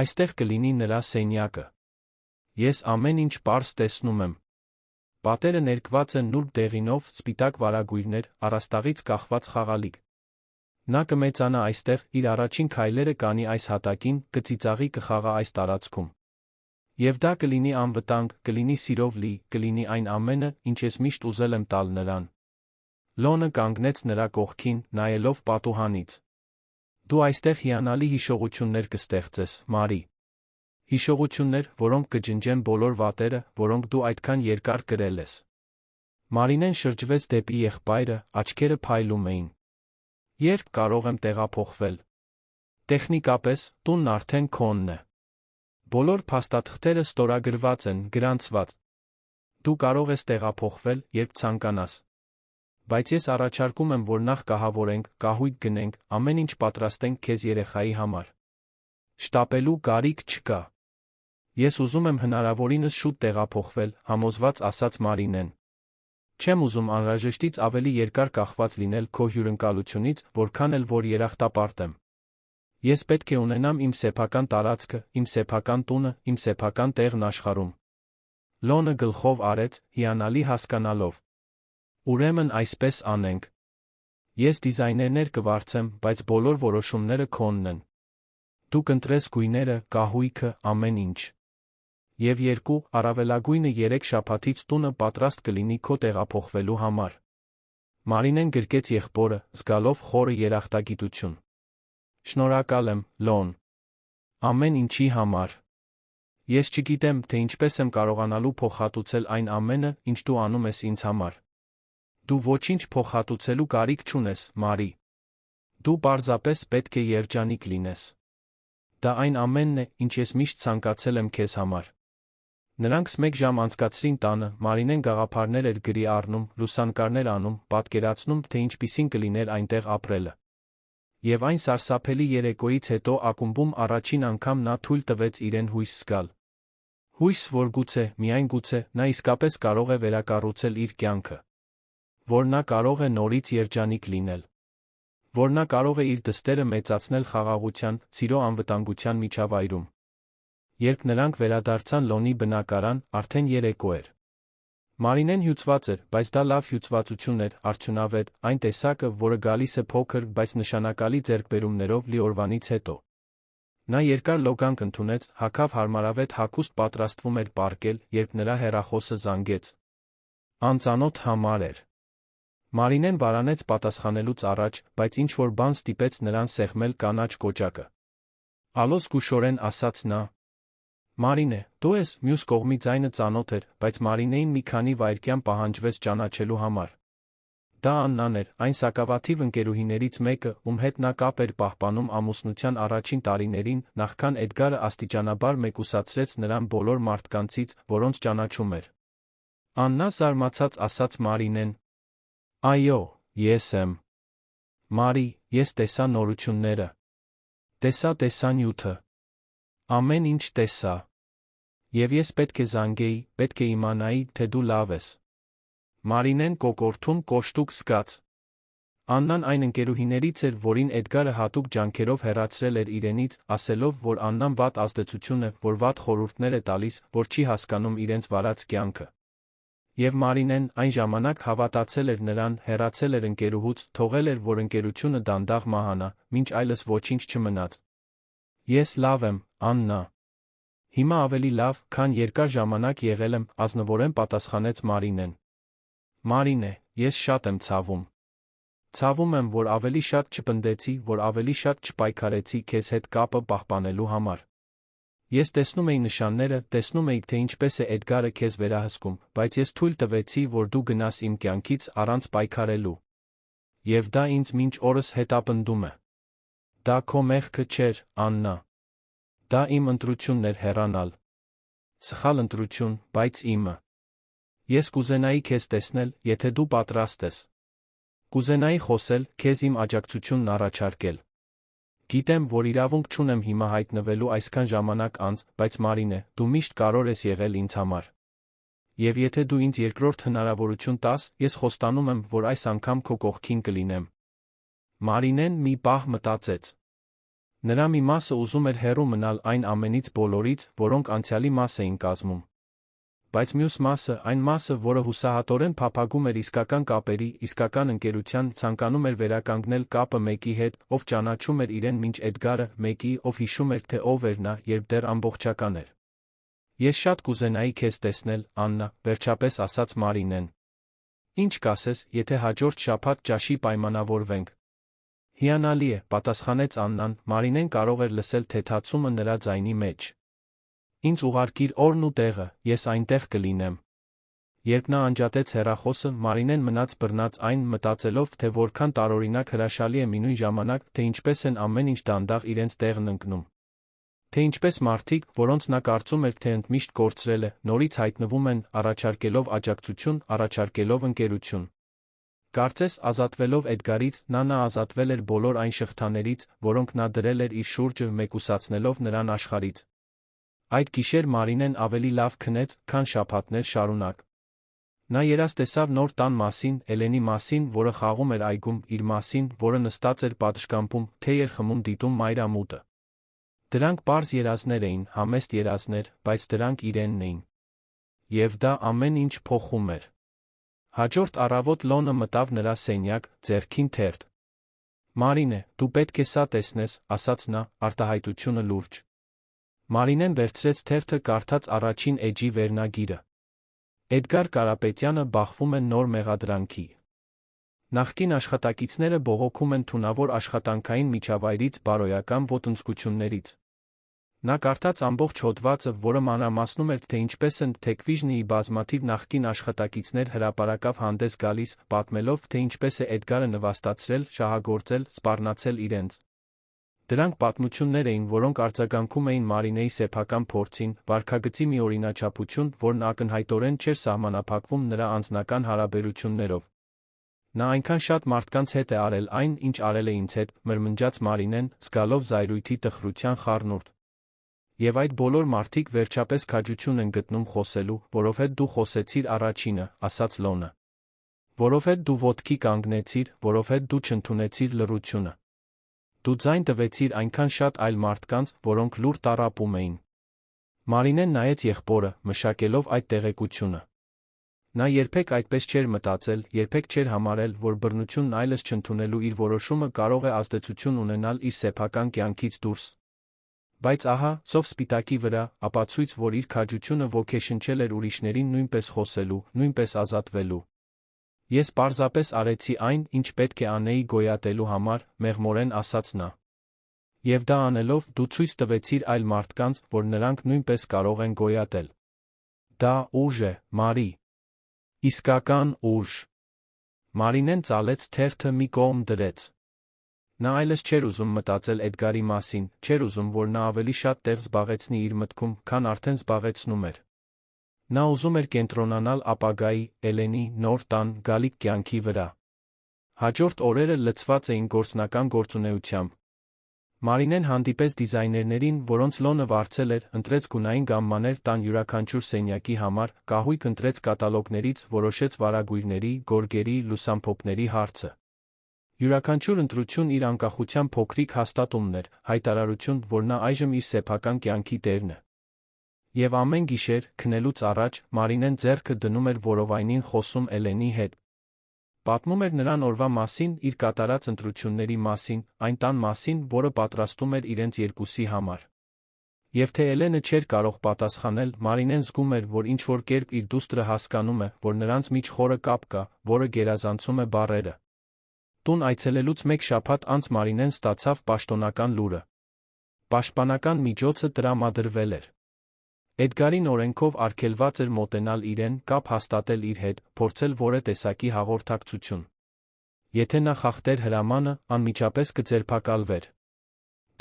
Այստեղ կլինի նրա սենյակը։ Ես ամեն ինչ պարզ տեսնում եմ։ Պատերը ներկված են նուրբ դեղինով, սպիտակ վարագույրներ, առաստաղից կախված խաղալիք։ Նա կմեծանա այստեղ, իր առաջին քայլերը կանի այս հատակին, կծիծաղի կխաղա այս տարածքում։ Եվ դա կլինի անվտանգ, կլինի սիրով լի, կլինի այն ամենը, ինչ ես միշտ ուզել եմ տալ նրան։ Լոնը կանգնեց նրա կողքին, նայելով պատուհանից։ Դու այստեղ հիանալի հիշողություններ կստեղծես, Մարի։ Հիշողություններ, որոնք կջնջեն բոլոր վատերը, որոնք դու այդքան երկար կրել ես։ Մարինեն շրջվեց դեպի եղբայրը, աչքերը փայլում էին։ Երբ կարող եմ տեղափոխվել։ Տեխնիկապես, տունն արդեն քոնն է։ Բոլոր փաստաթղթերը ստորագրված են, գրանցված։ Դու կարող ես տեղափոխվել, երբ ցանկանաս։ Բայց ես առաջարկում եմ, որ նախ կահավորենք, կահույք գնենք, ամեն ինչ պատրաստենք քեզ երեխայի համար։ Շտապելու կարիք չկա։ Ես ուզում եմ հնարավորինս շուտ տեղափոխվել, համոզված ասաց Մարինեն։ Չեմ ուզում անհրաժեշտից ավելի երկար կախված լինել քո հյուրընկալությունից, որքան էլ որ երախտապարտ եմ։ Ես պետք է ունենամ իմ սեփական տարածքը, իմ սեփական տունը, իմ սեփական տեղն աշխարհում։ Լոնը գլխով արեց, հիանալի հասկանալով։ Ուրեմն այսպես անենք։ Ես դիզայներներ կվարձեմ, բայց բոլոր որոշումները քոնն են։ Դու կընտրես գույները, կահույքը, ամեն ինչ։ Եվ երկու, առավելագույնը 3 շաբաթից տունը պատրաստ կլինի քո տեղափոխվելու համար։ Մարինեն գրկեց եղբորը, զգալով խորը երախտագիտություն։ Շնորհակալ եմ, Լոն։ Ամեն ինչի համար։ Ես չգիտեմ, թե ինչպես եմ կարողանալու փոխհատուցել այն ամենը, ինչ դու անում ես ինձ համար։ Դու ոչինչ փոխհատուցելու կարիք չունես, Մարի։ Դու պարզապես պետք է երջանիկ լինես։ Դա այն ամենն է, ինչ ես միշտ ցանկացել եմ քեզ համար։ Նրանք 1 ժամ անցկացրին տանը, Մարինեն գաղափարներ էր գրի առնում, լուսանկարներ անում, պատկերացնում, թե ինչպիսին կլիներ այնտեղ ապրելը։ Եվ այն սարսափելի երեկոյից հետո ակումբում առաջին անգամ նա թույլ տվեց իրեն հույս զգալ։ Հույս, որ գուցե, միայն գուցե, նա իսկապես կարող է վերակառուցել իր կյանքը։ Որ նա կարող է նորից երջանիկ լինել։ Որ նա կարող է իր դստերը մեծացնել խաղաղության, սիրո անվտանգության միջավայրում։ Երբ նրանք վերադարձան Լոնի բնակարան, արդեն երեկո էր։ Մարինեն հյուծված էր, բայց դա լավ հյուծվածություն էր, արդյունավետ, այն տեսակը, որը գալիս է փոքր, բայց նշանակալի ձեռքբերումներով լի օրվանից հետո։ Նա երկար լոգանք ընդունեց, հագավ հարմարավետ հագուստ պատրաստվում էր պառկել, երբ նրա հեռախոսը զանգեց։ Անծանոթ համար էր։ Մարինեն վարանեց պատասխանելուց առաջ, բայց ինչ-որ բան ստիպեց նրան սեղմել կանաչ կոճակը։ Ալո զգուշորեն ասաց նա։ Մարինե, դու ես, մյուս կողմի ձայնը ծանոթ էր, բայց Մարինեին մի քանի վայրկյան պահանջվեց ճանաչելու համար։ Դա Աննան էր, այն սակավաթիվ ընկերուհիներից մեկը, ում հետ նա կապ էր պահպանում ամուսնության առաջին տարիներին, նախքան Էդգարը աստիճանաբար մեկուսացրեց նրան բոլոր մարդկանցից, որոնց ճանաչում էր։ Աննա զարմացած ասաց Մարինեն։ Այո, ես եմ։ Մարի, ես տեսա նորությունները։ Տեսա նյութը։ Ամեն ինչ տեսա։ Եվ ես պետք է զանգեի, պետք է իմանայի, թե դու լավ ես։ Մարինեն կոկորդում կոշտուկ զգաց։ Աննան այն ընկերուհիներից էր, որին Էդգարը հատուկ ջանքերով հեռացրել էր իրենից, ասելով, որ Աննան վատ ազդեցություն է, որ վատ խորհուրդներ է տալիս, որ չի հասկանում իրենց վարած կյանքը։ Եվ Մարինեն այն ժամանակ հավատացել էր նրան, հեռացել էր ընկերուհուց, թողել էր, որ ընկերությունը դանդաղ մահանա, մինչ այլս ոչինչ չմնաց։ Ես լավ եմ, Աննա։ Հիմա ավելի լավ, քան երկար ժամանակ եղել եմ, ազնվորեն պատասխանեց Մարինեն։ Մարինե, ես շատ եմ ցավում։ Ցավում եմ, որ ավելի շատ չպնդեցի, որ ավելի շատ չպայքարեցի քեզ հետ կապը պահպանելու համար։ Ես տեսնում էի նշանները, տեսնում էի, թե ինչպես է Էդգարը քեզ վերահսկում, բայց ես թույլ տվեցի, որ դու գնաս իմ կյանքից առանց պայքարելու։ Եվ դա ինձ մինչ օրս հետապնդում է։ Դա քո մեղքը չէր, Աննա։ Դա իմ ընտրությունն էր հեռանալ։ Սխալ ընտրություն, բայց իմը։ Ես կուզենայի քեզ տեսնել, եթե դու պատրաստ ես։ Կուզենայի խոսել, քեզ իմ աջակցությունն առաջարկել։ Գիտեմ, որ իրավունք չունեմ հիմա հայտնվելու այսքան ժամանակ անց, բայց Մարինե, դու միշտ կարոր ես եղել ինձ համար։ Եվ եթե դու ինձ երկրորդ հնարավորություն տաս, ես խոստանում եմ, որ այս անգամ քո կողքին կլինեմ։ Մարինեն մի պահ մտածեց։ Նրա մի մասը ուզում էր հեռու մնալ այն ամենից բոլորից, որոնք անցյալի մաս էին կազմում։ Բայց մյուս մասը, այն մասը, որը հուսահատորեն փափագում էր իսկական կապերի, իսկական ընկերության, ցանկանում էր վերականգնել կապը մեկի հետ, ով ճանաչում էր իրեն մինչ Էդգարը, մեկի, ով հիշում էր, թե ով էր նա, երբ դեռ ամբողջական էր։ Ես շատ կուզենայի քեզ տեսնել, Աննա, վերջապես ասաց Մարինեն։ Ինչ կասես, եթե հաջորդ շաբաթ ճաշի պայմանավորվենք։ Հիանալի է, պատասխանեց Աննան, Մարինեն կարող էր լսել թեթացումը նրա ձայնի մեջ։ Ինձ ուղարկիր օրն ու տեղը, ես այնտեղ կլինեմ։ Երբ նա անջատեց հեռախոսը, Մարինեն մնաց բռնած այն, մտածելով, թե որքան տարօրինակ հրաշալի է մինույն ժամանակ, թե ինչպես են ամեն ինչ դանդաղ իրենց տեղն ընկնում։ Թե ինչպես մարդիկ, որոնց նա կարծում էր, թե ընդմիշտ կորցրել է, նորից հայտնվում են, առաջարկելով աջակցություն, առաջարկելով ընկերություն։ Կարծես ազատվելով Էդգարից, նա ազատվել էր բոլոր այն շղթաներից, որոնք նա դրել էր իր շուրջը, մեկուսացնելով նրան աշխարհից։ Այդ գիշեր Մարինեն ավելի լավ քնեց, քան շաբաթներ շարունակ։ Նա երազ տեսավ նոր տան մասին, Էլենի մասին, որը խաղում էր այգում, իր մասին, որը նստած էր պատշգամբում, թեյ էր խմում դիտում մայրամուտը։ Դրանք պարզ երազներ էին, համեստ երազներ, բայց դրանք իրենն էին։ Եվ դա ամեն ինչ փոխում էր։ Հաջորդ առավոտ Լոնը մտավ նրա սենյակ, ձեռքին թերթ։ «Մարինե, դու պետք է սա տեսնես», ասաց նա, արտահայտությունը լուրջ։ Մարինեն վերցրեց թերթը, կարդաց առաջին էջի վերնագիրը։ Էդգար Կարապետյանը բախվում է նոր մեղադրանքի։ Նախկին աշխատակիցները բողոքում են թունավոր աշխատանքային միջավայրից, բարոյական ոտնձգություններից։ Նա կարդաց ամբողջ հոդվածը, որը մանրամասնում էր, թե ինչպես են Թեքվիժնիի բազմաթիվ նախկին աշխատակիցներ հրապարակավ հանդես գալիս, պատմելով, թե ինչպես է Էդգարը նվաստացրել, շահագործել, սպառնացել իրենց։ Դրանք պատմություններ էին, որոնք արձագանքում էին Մարինեի սեփական փորձին, վարքագծի մի օրինաչափություն, որն ակնհայտորեն չէր սահմանափակվում նրա անձնական հարաբերություններով։ Նա այնքան շատ մարդկանց հետ է արել այն, ինչ արել է ինձ հետ, մրմնջաց Մարինեն, զգալով զայրույթի տխրության խառնուրդ։ Եվ այդ բոլոր մարդիկ վերջապես քաջություն են գտնում խոսելու, որովհետև դու խոսեցիր առաջինը, ասաց Լոնը։ Որովհետև դու ոտքի կանգնեցիր, որովհետև դու չընդունեցիր լռությունը։ Դու ձայն տվեցիր այնքան շատ այլ մարդկանց, որոնք լուր տառապում էին։ Մարինեն նայեց եղբորը, մշակելով այդ տեղեկությունը։ Նա երբեք այդպես չէր մտածել, երբեք չէր համարել, որ բռնությունն այլս չընդունելու իր որոշումը կարող է ազդեցություն ունենալ իր սեփական կյանքից դուրս։ Բայց ահա, սով սպիտակի վրա, ապացույց, որ իր քաջությունը ոգեշնչել էր ուրիշներին նույնպես խոսելու, նույնպես ազատվելու։ Ես պարզապես արեցի այն, ինչ պետք է անեի գոյատելու համար, մեղմորեն ասաց նա։ Եվ դա անելով, դու ցույց տվեցիր այլ մարդկանց, որ նրանք նույնպես կարող են գոյատել։ Դա ուժ է, Մարի։ Իսկական ուժ։ Մարինեն ծալեց թերթը մի կողմ դրեց։ Նա այլս չէր ուզում մտածել Էդգարի մասին, չէր ուզում, որ նա ավելի շատ տեղ զբաղեցնի իր մտքում, քան արդեն զբաղեցնում էր։ Նա ուզում էր կենտրոնանալ ապագայի, Էլենի, նոր տան, գալիք կյանքի վրա։ Հաջորդ օրերը լցված էին գործնական գործունեությամբ։ Մարինեն հանդիպեց դիզայներներին, որոնց Լոնը վարձել էր, ընտրեց գունային գամմաներ տան յուրաքանչյուր սենյակի համար, կահույք ընտրեց կատալոգներից, որոշեց վարագույրների, գորգերի, լուսամփոփների հարցը։ Յուրաքանչյուր ընտրություն իր անկախության փոքրիկ հաստատումն էր, հայտարարություն, որ նա այժմ իր սեփական կյանքի տերն է։ Եվ ամեն գիշեր, քնելուց առաջ, Մարինեն ձեռքը դնում էր որովայնին խոսում Էլենի հետ։ Պատմում էր նրան օրվա մասին, իր կատարած ընտրությունների մասին, այն տան մասին, որը պատրաստում էր իրենց երկուսի համար։ Եվ թե Էլենը չէր կարող պատասխանել, Մարինեն զգում էր, որ ինչ-որ կերպ իր դուստրը հասկանում է, որ նրանց մեջ խորը կապ կա, որը գերազանցում է բառերը։ Տուն այցելելուց մեկ շաբաթ անց Մարինեն ստացավ պաշտոնական լուրը։ Պաշտպանական միջոցը տրամադրվել էր։ Էդգարին օրենքով արգելված էր մոտենալ իրեն, կապ հաստատել իր հետ, փորձել որևէ տեսակի հաղորդակցություն։ Եթե նա խախտեր հրամանը, անմիջապես կձերբակալվեր։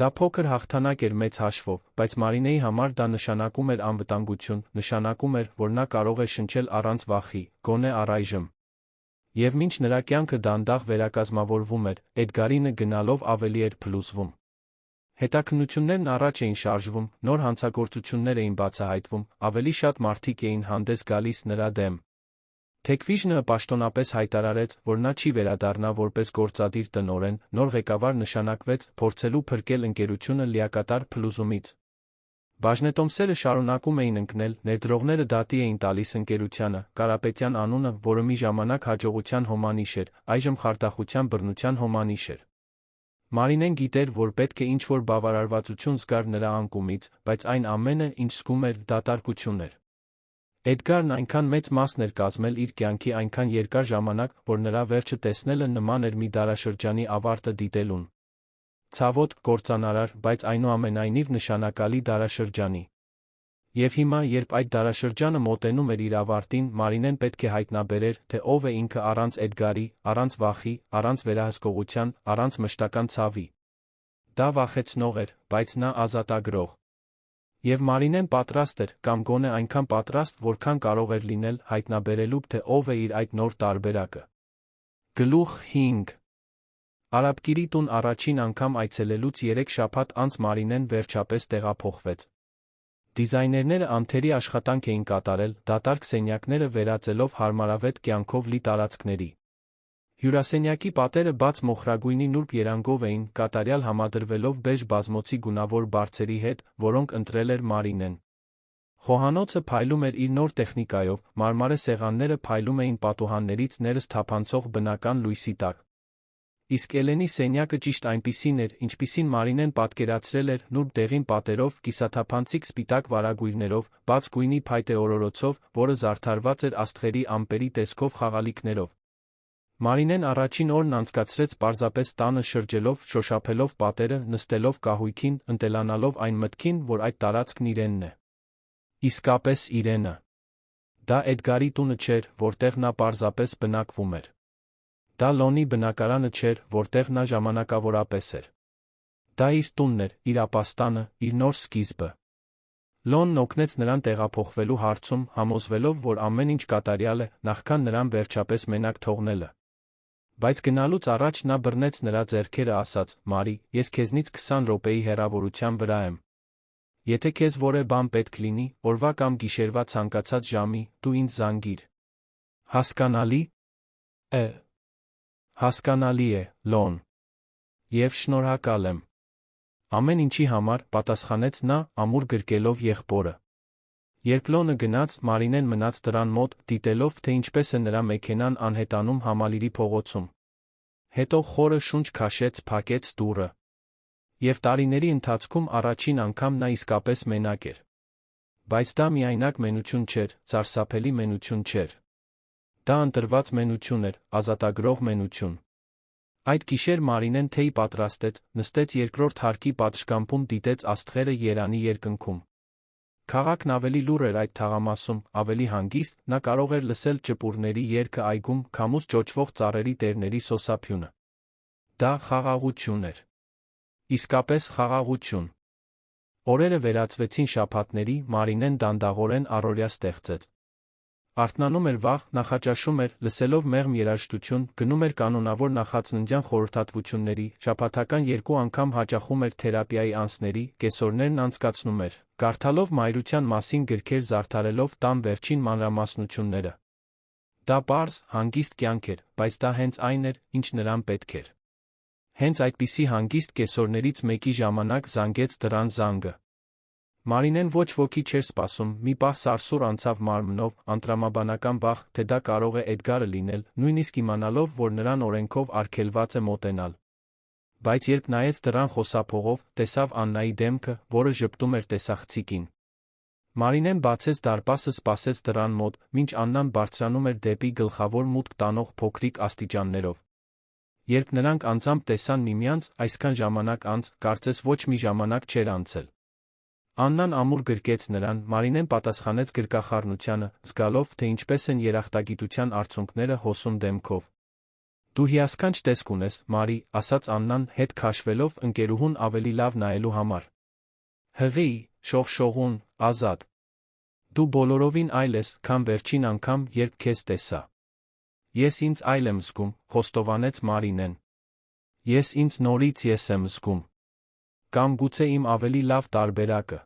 Դա փոքր հաղթանակ էր մեծ հաշվով, բայց Մարինեի համար դա նշանակում էր անվտանգություն, նշանակում էր, որ նա կարող է շնչել առանց վախի, գոնե առայժմ։ Եվ մինչ նրա կյանքը դանդաղ վերակազմավորվում էր, Էդգարինը գնալով ավելի էր փլուզվում։ Հետաքննություններն առաջ էին շարժվում, նոր հանցագործություններ էին բացահայտվում, ավելի շատ մարդիկ էին հանդես գալիս նրա դեմ։ Թեքվիժնը պաշտոնապես հայտարարեց, որ նա չի վերադառնա որպես գործադիր տնօրեն, նոր ղեկավար նշանակվեց, փորձելու փրկել ընկերությունը լիակատար փլուզումից։ Բաժնետոմսերը շարունակում էին ընկնել, ներդրողները դատի էին տալիս ընկերությանը, Կարապետյան անունը, որը մի ժամանակ հաջողության հոմանիշ էր, այժմ խարդախության բռնության հոմանիշ էր։ Մարինեն գիտեր, որ պետք է ինչ-որ բավարարվածություն զգար նրա անկումից, բայց այն ամենը, ինչ զգում էր, դատարկություն էր։ Էդգարն այնքան մեծ մասն էր կազմել իր կյանքի այնքան երկար ժամանակ, որ նրա վերջը տեսնելը նման էր մի դարաշրջանի ավարտը դիտելուն։ Ցավոտ, կործանարար, բայց այնուամենայնիվ նշանակալի դարաշրջանի։ Եվ հիմա, երբ այդ դարաշրջանը մոտենում էր իր ավարտին, Մարինեն պետք է հայտնաբերեր, թե ով է ինքը առանց Էդգարի, առանց վախի, առանց վերահսկողության, առանց մշտական ցավի։ Դա վախեցնող էր, բայց նա ազատագրող։ Եվ Մարինեն պատրաստ էր, կամ գոնե այնքան պատրաստ, որքան կարող էր լինել, հայտնաբերելու, թե ով է իր այդ նոր տարբերակը։ Գլուխ 5 Արաբկիրի տուն առաջին անգամ այցելելուց 3 շաբաթ անց Մարինեն վերջապես տեղափոխվեց։ Դիզայներները անթերի աշխատանք էին կատարել, դատարկ սենյակները վերածելով հարմարավետ կյանքով լի տարածքների։ Հյուրասենյակի պատերը բաց մոխրագույնի նուրբ երանգով էին, կատարյալ համադրվելով բեժ բազմոցի գունավոր բարձերի հետ, որոնք ընտրել էր Մարինեն։ Խոհանոցը փայլում էր իր նոր տեխնիկայով, մարմարե սեղանները փայլում էին պատուհաններից ներս թափանցող բնական լույսի տակ։ Իսկ Էլենի սենյակը ճիշտ այնպիսին էր, ինչպիսին Մարինեն պատկերացրել էր, նուրբ դեղին պատերով, կիսաթափանցիկ սպիտակ վարագույրներով, բաց գույնի փայտե օրորոցով, որը զարդարված էր աստղերի ամպերի տեսքով խաղալիքներով։ Մարինեն առաջին օրն անցկացրեց պարզապես տանը շրջելով, շոշափելով պատերը, նստելով կահույքին, ընտելանալով այն մտքին, որ այդ տարածքն իրենն է։ Իսկապես իրենը։ Դա Էդգարի տունը չէր, որտեղ նա պարզապես բնակվում էր։ Դա Լոնի բնակարանը չէր, որտեղ նա ժամանակավորապես էր։ Դա իր տունն էր, իր ապաստանը, իր նոր սկիզբը։ Լոնն օգնեց նրան տեղափոխվելու հարցում, համոզվելով, որ ամեն ինչ կատարյալ է, նախքան նրան վերջապես մենակ թողնելը։ Բայց գնալուց առաջ նա բռնեց նրա ձեռքերը ասաց. «Մարի, ես քեզնից 20 րոպեի հեռավորության վրա եմ։ Եթե քեզ որևէ բան պետք լինի, օրվա կամ գիշերվա ցանկացած ժամի, դու ինձ զանգիր։ Հասկանալի՞»։ Հասկանալի է, Լոն։ Եվ շնորհակալ եմ։ Ամեն ինչի համար, պատասխանեց նա, ամուր գրկելով եղբորը։ Երբ Լոնը գնաց, Մարինեն մնաց դռան մոտ, դիտելով, թե ինչպես է նրա մեքենան անհետանում Համալիրի փողոցում։ Հետո խորը շունչ քաշեց, փակեց դուռը։ Եվ տարիների ընթացքում առաջին անգամ նա իսկապես մենակ էր։ Բայց դա միայնակ մենություն չէր, սարսափելի մենություն չէր։ Դա ընտրված մենություն էր, ազատագրող մենություն։ Այդ գիշեր Մարինեն թեյ պատրաստեց, նստեց երկրորդ հարկի պատշգամբում, դիտեց աստղերը Երանի երկնքում։ Քաղաքն ավելի լուռ էր այդ թաղամասում, ավելի հանգիստ, նա կարող էր լսել ճպուրների երգը այգում, քամուց ճոճվող ծառերի տերների սոսափյունը։ Դա խաղաղություն էր։ Իսկապես խաղաղություն։ Օրերը վերածվեցին շաբաթների, Մարինեն դանդաղորեն առօրյա ստեղծեց։ Արթնանում էր վաղ, նախաճաշում էր, լսելով մեղմ երաժշտություն, գնում էր կանոնավոր նախածննդյան խորհրդատվությունների, շաբաթական 2 անգամ հաճախում էր թերապիայի անցների, կեսօրներն անցկացնում էր, կարդալով մայրության մասին գրքեր, զարդարելով տան վերջին մանրամասնությունները։ Դա պարզ, հանգիստ կյանք էր, բայց դա հենց այն էր, ինչ նրան պետք էր։ Հենց այդպիսի հանգիստ կեսօրներից մեկի ժամանակ զանգեց դռան զանգը։ Մարինեն ոչ ոքի չէր սպասում, մի պահ սարսուռ անցավ մարմնով, անտրամաբանական վախ, թե դա կարող է Էդգարը լինել, նույնիսկ իմանալով, որ նրան օրենքով արգելված է մոտենալ։ Բայց երբ նայեց դռան խոսափողով, տեսավ Աննայի դեմքը, որը ժպտում էր տեսախցիկին։ Մարինեն բացեց դարպասը, սպասեց դռան մոտ, մինչ Աննան բարձրանում էր դեպի գլխավոր մուտք տանող փոքրիկ աստիճաններով։ Երբ նրանք անձամբ տեսան միմյանց, այսքան ժամանակ անց, կարծես ոչ մի ժամանակ չէր անցել։ Աննան ամուր գրկեց նրան, Մարինեն պատասխանեց գրկախառնությանը, զգալով, թե ինչպես են երախտագիտության արցունքները հոսում դեմքով։ Դու հիասքանչ տեսք ունես, Մարի, ասաց Աննան, հետ քաշվելով ընկերուհուն ավելի լավ նայելու համար։ Հղի, շողշողուն, ազատ։ Դու բոլորովին այլ ես, քան վերջին անգամ, երբ քեզ տեսա։ Ես ինձ այլ եմ զգում, խոստովանեց Մարինեն։ Ես ինձ նորից ես եմ զգում։ Կամ գուցե իմ ավելի լավ տարբերակը։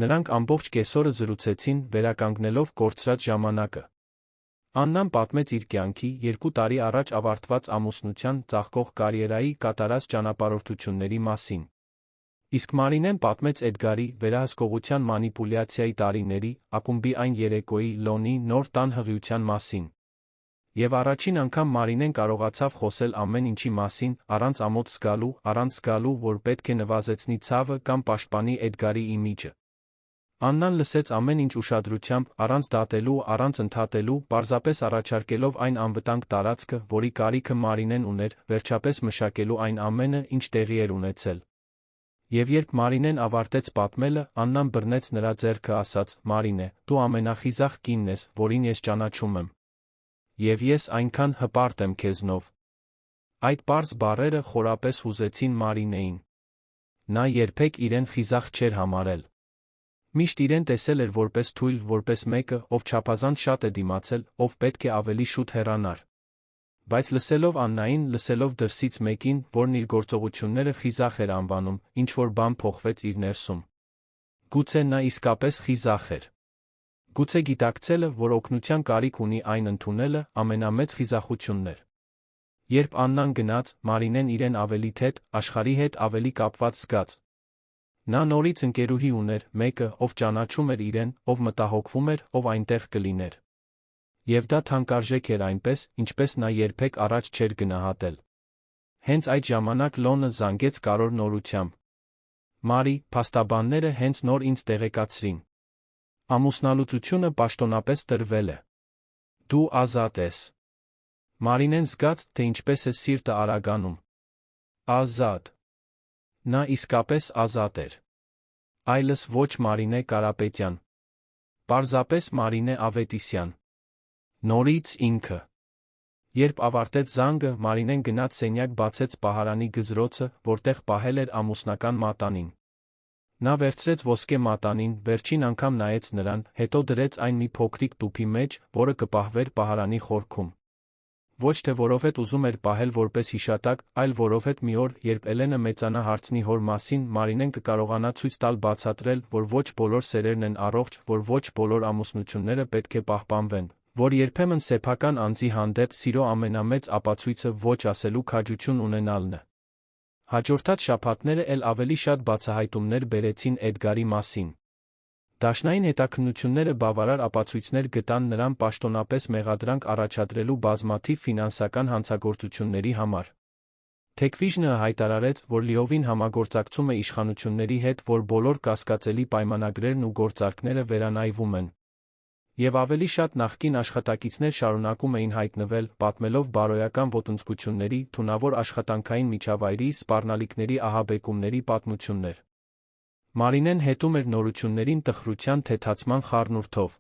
Նրանք ամբողջ կեսօրը զրուցեցին, վերականգնելով կորցրած ժամանակը։ Աննան պատմեց իր կյանքի, 2 տարի առաջ ավարտված ամուսնության, ծաղկող կարիերայի, կատարած ճանապարհորդությունների մասին։ Իսկ Մարինեն պատմեց Էդգարի, վերահսկողության մանիպուլյացիայի տարիների, ակումբի այն երեկոյի, Լոնի նոր տան հղիության մասին։ Եվ առաջին անգամ Մարինեն կարողացավ խոսել ամեն ինչի մասին, առանց ամոթ զգալու, առանց զգալու, որ պետք է նվազեցնի ցավը կամ պաշտպանի Էդգարի իմիջը։ Աննան լսեց ամեն ինչ ուշադրությամբ, առանց դատելու, առանց ընդհատելու, պարզապես առաջարկելով այն անվտանգ տարածքը, որի կարիքը Մարինեն ուներ, վերջապես մշակելու այն ամենը, ինչ տեղի էր ունեցել։ Եվ երբ Մարինեն ավարտեց պատմելը, Աննան բռնեց նրա ձեռքը ասաց. «Մարինե, դու ամենախիզախ կինն ես, որին ես ճանաչում եմ։ Եվ ես այնքան հպարտ եմ քեզնով»։ Այդ պարզ բառերը խորապես հուզեցին Մարինեին։ Նա երբեք իրեն խիզախ չէր համարել։ Միշտ իրեն տեսել էր որպես թույլ, որպես մեկը, ով չափազանց շատ է դիմացել, ով պետք է ավելի շուտ հեռանար։ Բայց լսելով Աննային, լսելով դրսից մեկին, որն իր գործողությունները խիզախ էր անվանում, ինչ-որ բան փոխվեց իր ներսում։ Գուցե նա իսկապես խիզախ էր։ Գուցե գիտակցելը, որ օգնության կարիք ունի, այն ընդունելը ամենամեծ խիզախությունն էր։ Երբ Աննան գնաց, Մարինեն իրեն ավելի թեթ, աշխարհի հետ ավելի կապված զգաց։ Նա նորից ընկերուհի ուներ, մեկը, ով ճանաչում էր իրեն, ով մտահոգվում էր, ով այնտեղ կլիներ։ Եվ դա թանկարժեք էր այնպես, ինչպես նա երբեք առաջ չէր գնահատել։ Հենց այդ ժամանակ Լոնը զանգեց կարևոր նորությամբ։ «Մարի, փաստաբանները հենց նոր ինձ տեղեկացրին. ամուսնալուծությունը պաշտոնապես տրվել է։ Դու ազատ ես»։ Մարինեն զգաց, թե ինչպես է սիրտը արագանում։ Ազատ։ Նա իսկապես ազատ էր։ Այլս ոչ Մարինե Կարապետյան։ Պարզապես Մարինե Ավետիսյան։ Նորից ինքը։ Երբ ավարտեց զանգը, Մարինեն գնաց սենյակ, բացեց պահարանի գզրոցը, որտեղ պահել էր ամուսնական մատանին։ Նա վերցրեց ոսկե մատանին, վերջին անգամ նայեց նրան, հետո դրեց այն մի փոքրիկ տուփի մեջ, որը կպահվեր պահարանի խորքում։ Ոչ թե որովհետև ուզում էր պահել որպես հիշատակ, այլ որովհետև մի օր, երբ Էլենը մեծանա, հարցնի հոր մասին, Մարինեն կկարողանա ցույց տալ, բացատրել, որ ոչ բոլոր սերերն են առողջ, որ ոչ բոլոր ամուսնությունները պետք է պահպանվեն, որ երբեմն սեփական անձի հանդեպ սիրո ամենամեծ ապացույցը ոչ ասելու քաջություն ունենալն է։ Հաջորդած շաբաթները էլ ավելի շատ բացահայտումներ բերեցին Էդգարի մասին։ Դաշնային հետաքննությունները բավարար ապացույցներ գտան նրան պաշտոնապես մեղադրանք առաջադրելու բազմաթիվ ֆինանսական հանցագործությունների համար։ Թեքվիժնը հայտարարեց, որ լիովին համագործակցում է իշխանությունների հետ, որ բոլոր կասկածելի պայմանագրերն ու գործարքները վերանայվում են։ Եվ ավելի շատ նախկին աշխատակիցներ շարունակում էին հայտնվել, պատմելով բարոյական ոտնձգությունների, թունավոր աշխատանքային միջավայրի, սպառնալիքների, ահաբեկումների պատմություններ։ Մարինեն հետում էր նորություններին տխրության թեթացման խառնուրդով։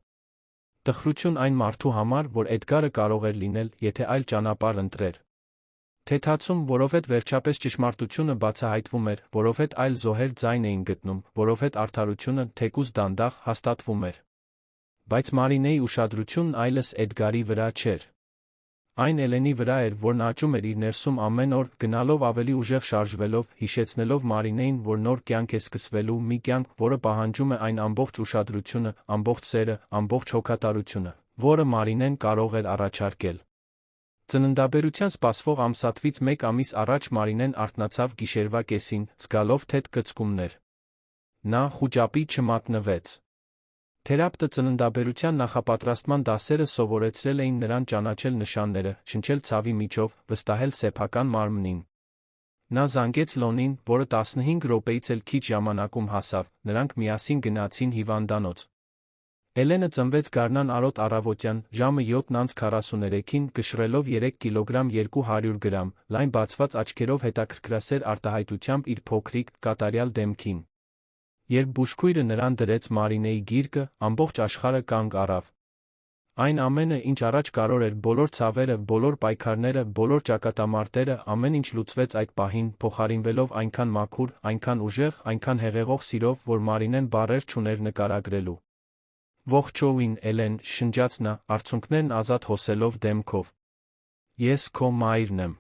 Տխրություն այն մարդու համար, որ Էդգարը կարող էր լինել, եթե այլ ճանապարհ ընտրեր։ Թեթացում, որովհետև վերջապես ճշմարտությունը բացահայտվում էր, որովհետև այլ զոհեր ձայն էին գտնում, որովհետև արդարությունը, թեկուզ դանդաղ, հաստատվում էր։ Բայց Մարինեի ուշադրությունն այլս Էդգարի վրա չէր։ Այն Էլենի վրա էր, որն աճում էր իր ներսում ամեն օր, գնալով ավելի ուժեղ, շարժվելով, հիշեցնելով Մարինեին, որ նոր կյանք է սկսվելու, մի կյանք, որը պահանջում է այն ամբողջ ուշադրությունը, ամբողջ սերը, ամբողջ հոգատարությունը, որը Մարինեն կարող էր առաջարկել։ Ծննդաբերության սպասվող ամսաթվից մեկ ամիս առաջ Մարինեն արթնացավ գիշերվա կեսին, զգալով թեթ կծկումներ։ Նա խուճապի չմատնվեց։ Թերապևտը ծննդաբերության նախապատրաստման դասերը սովորեցրել էին նրան ճանաչել նշանները, շնչել ցավի միջով, վստահել սեփական մարմնին։ Նա զանգեց Լոնին, որը 15 րոպեից էլ քիչ ժամանակում հասավ, նրանք միասին գնացին հիվանդանոց։ Էլենը ծնվեց գարնան արոտ առավոտյան, ժամը 7:43-ին, կշռելով 3 կիլոգրամ 200 գրամ, լայն բացված աչքերով հետաքրքրասեր արտահայտությամբ իր փոքրիկ, կատարյալ դեմքին։ Երբ բուժքույրը նրան դրեց Մարինեի գիրկը, ամբողջ աշխարհը կանգ առավ։ Այն ամենը, ինչ առաջ կարող էր, բոլոր ցավերը, բոլոր պայքարները, բոլոր ճակատամարտերը, ամեն ինչ լուծվեց այդ պահին, փոխարինվելով այնքան մաքուր, այնքան ուժեղ, այնքան հեղեղող սիրով, որ Մարինեն բառեր չուներ նկարագրելու։ Ողջույն, Էլեն, շնջաց նա, արցունքներն ազատ հոսելով դեմքով։ Ես քո մայրն եմ։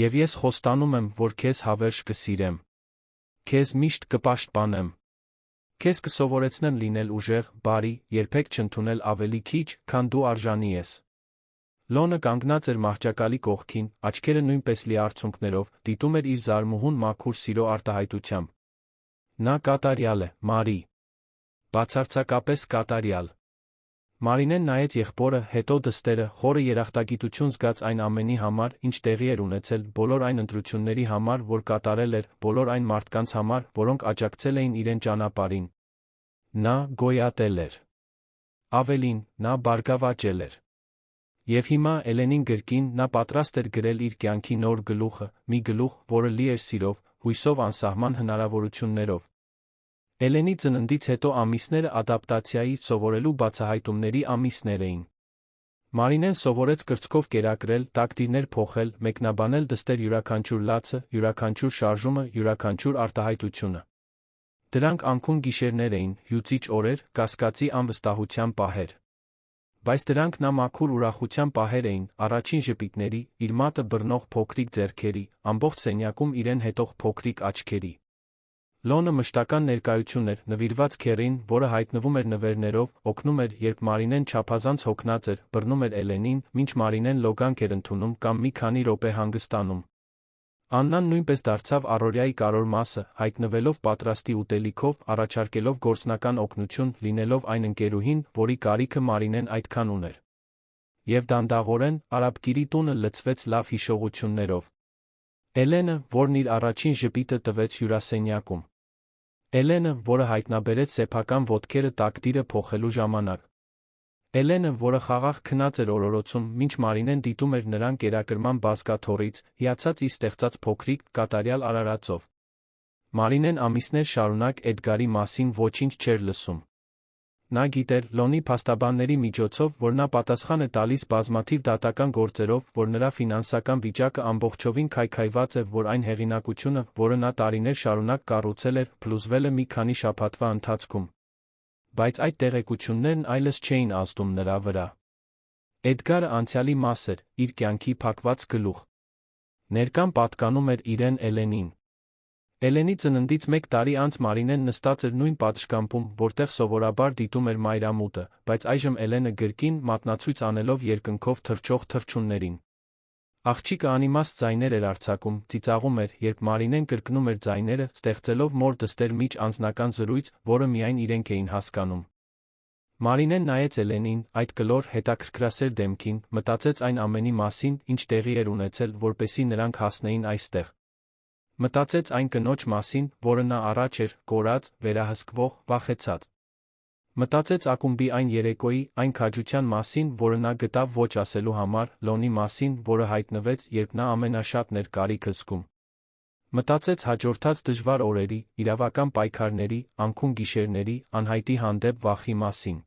Եվ ես խոստանում եմ, որ քեզ հավերժ կսիրեմ։ Քեզ միշտ կպաշտպանեմ։ Քեզ կսովորեցնեմ լինել ուժեղ, բարի, երբեք չընդունել ավելի քիչ, քան դու արժանի ես։ Լոնը կանգնած էր մահճակալի կողքին, աչքերը նույնպես լի արցունքներով, դիտում էր իր զարմուհուն մաքուր սիրո արտահայտությամբ։ Նա կատարյալ է, Մարի։ Բացարձակապես կատարյալ։ Մարինեն նայեց եղբորը, հետո դստերը, խորը երախտագիտություն զգաց այն ամենի համար, ինչ տեղի էր ունեցել, բոլոր այն ընտրությունների համար, որ կատարել էր, բոլոր այն մարդկանց համար, որոնք աջակցել էին իրեն ճանապարհին։ Նա գոյատել էր։ Ավելին, նա բարգավաճել էր։ Եվ հիմա Էլենին գրկին նա պատրաստ էր գրել իր կյանքի նոր գլուխը, մի գլուխ, որը լի էր սիրով, հույսով անսահման հնարավորություններով։ Էլենի ծննդից հետո ամիսները ադապտացիայի, սովորելու բացահայտումների ամիսներ էին։ Մարինեն սովորեց կրծքով կերակրել, տակտիրներ փոխել, մեկնաբանել դստեր յուրաքանչյուր լացը, յուրաքանչյուր շարժումը, յուրաքանչյուր արտահայտությունը։ Դրանք անքուն գիշերներ էին, հյուծիչ օրեր, կասկածի անվստահության պահեր։ Բայց դրանք նա մաքուր ուրախության պահեր էին, առաջին ժպիտների, իր մատը բռնող փոքրիկ ձեռքերի, ամբողջ սենյակում իրեն հետող փոքրիկ աչքերի։ Լոնը մշտական ներկայություն էր, նվիրված քեռին, որը հայտնվում էր նվերներով, օգնում էր, երբ Մարինեն չափազանց հոգնած էր, բռնում էր Էլենին, մինչ Մարինեն լոգանք էր ընդունում կամ մի քանի րոպե հանգստանում։ Աննան նույնպես դարձավ առօրյայի կարևոր մասը, հայտնվելով պատրաստի ուտելիքով, առաջարկելով գործնական օգնություն, լինելով այն ընկերուհին, որի կարիքը Մարինեն այդքան ուներ։ Եվ դանդաղորեն, արաբկիրի տունը լցվեց լավ հիշողություններով։ Էլենը, որն իր առաջին ժպիտը տվեց հյուրասենյակում։ Էլենը, որը հայտնաբերեց սեփական ոտքերը տակտիրը փոխելու ժամանակ։ Էլենը, որը խաղաղ քնած էր օրորոցում, մինչ Մարինեն դիտում էր նրան կերակրման բազկաթոռից, հիացած իր ստեղծած փոքրիկ, կատարյալ արարածով։ Մարինեն ամիսներ շարունակ Էդգարի մասին ոչինչ չէր լսում։ Նա գիտեր, Լոնի փաստաբանների միջոցով, որ նա պատասխան է տալիս բազմաթիվ դատական գործերով, որ նրա ֆինանսական վիճակը ամբողջովին քայքայված է, որ այն հեղինակությունը, որը նա տարիներ շարունակ կառուցել էր, փլուզվել է մի քանի շաբաթվա ընթացքում։ Բայց այդ տեղեկություններն այլևս չէին ազդում նրա վրա։ Էդգարը անցյալի մաս էր, իր կյանքի փակված գլուխ։ Ներկան պատկանում էր իրեն Էլենին։ Էլենի ծննդից 1 տարի անց Մարինեն նստած էր նույն պատշգամբում, որտեղ սովորաբար դիտում էր մայրամուտը, բայց այժմ Էլենը գրկին, մատնացույց անելով երկնքով թռչող թռչուններին։ Աղջիկը անիմաստ ձայներ էր արձակում, ծիծաղում էր, երբ Մարինեն կրկնում էր ձայները, ստեղծելով մոր դստեր միջ անձնական զրույց, որը միայն իրենք էին հասկանում։ Մարինեն նայեց Էլենին, այդ կլոր, հետաքրքրասեր դեմքին, մտածեց այն ամենի մասին, ինչ տեղի էր ունեցել, որպեսզի նրանք հասնեին այստեղ։ Մտածեց այն կնոջ մասին, որը նա առաջ էր, կորած, վերահսկվող, վախեցած։ Մտածեց ակումբի այն երեկոյի, այն քաջության մասին, որը նա գտավ ոչ ասելու համար, Լոնի մասին, որը հայտնվեց, երբ նա ամենաշատն էր կարիք զգում։ Մտածեց հաջորդած դժվար օրերի, իրավական պայքարների, անքուն գիշերների, անհայտի հանդեպ վախի մասին։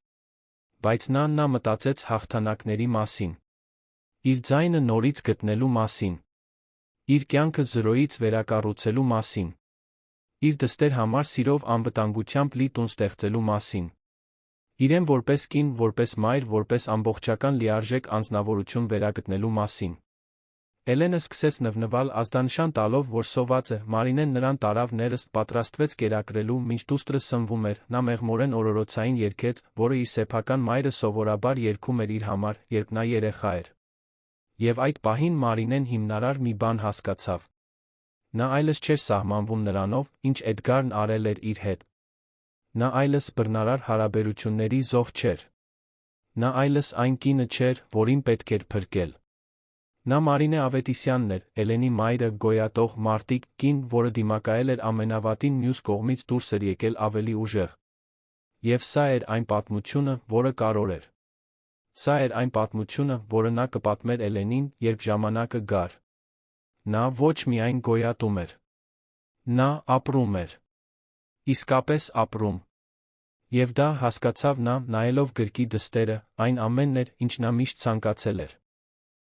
Բայց նա մտածեց հաղթանակների մասին։ Իր ձայնը նորից գտնելու մասին։ Իր կյանքը զրոյից վերակառուցելու մասին։ Իր դստեր համար սիրով անվտանգությամբ լի տուն ստեղծելու մասին։ Իրեն որպես կին, որպես մայր, որպես ամբողջական լիարժեք անձնավորություն վերագտնելու մասին։ Էլենը սկսեց նվնվալ ազդանշան տալով, որ սոված է, Մարինեն նրան տարավ ներս, պատրաստվեց կերակրելու, մինչ դուստրը սնվում էր, նա մեղմորեն օրորոցային երգեց, որը իր սեփական մայրը սովորաբար երգում էր իր համար, երբ նա երեխա էր։ Եվ այդ պահին Մարինեն հիմնարար մի բան հասկացավ։ Նա այլևս չէր սահմանվում նրանով, ինչ Էդգարն արել էր իր հետ։ Նա այլևս բռնարար հարաբերությունների զոհ չէր։ Նա այլևս այն կինը չէր, որին պետք էր փրկել։ Նա Մարինե Ավետիսյանն էր, Էլենի մայրը, գոյատող, մարտիկ, կին, որը դիմակայել էր ամենավատին, մյուս կողմից դուրս էր եկել ավելի ուժեղ։ Եվ սա էր այն պատմությունը, որը կարևոր էր։ Սա էր այն պատմությունը, որը նա կպատմեր Էլենին, երբ ժամանակը գար։ Նա ոչ միայն գոյատում էր։ Նա ապրում էր։ Իսկապես ապրում։ Եվ դա հասկացավ նա, նայելով գրքի դստերը, այն ամենն էր, ինչ նա միշտ ցանկացել էր։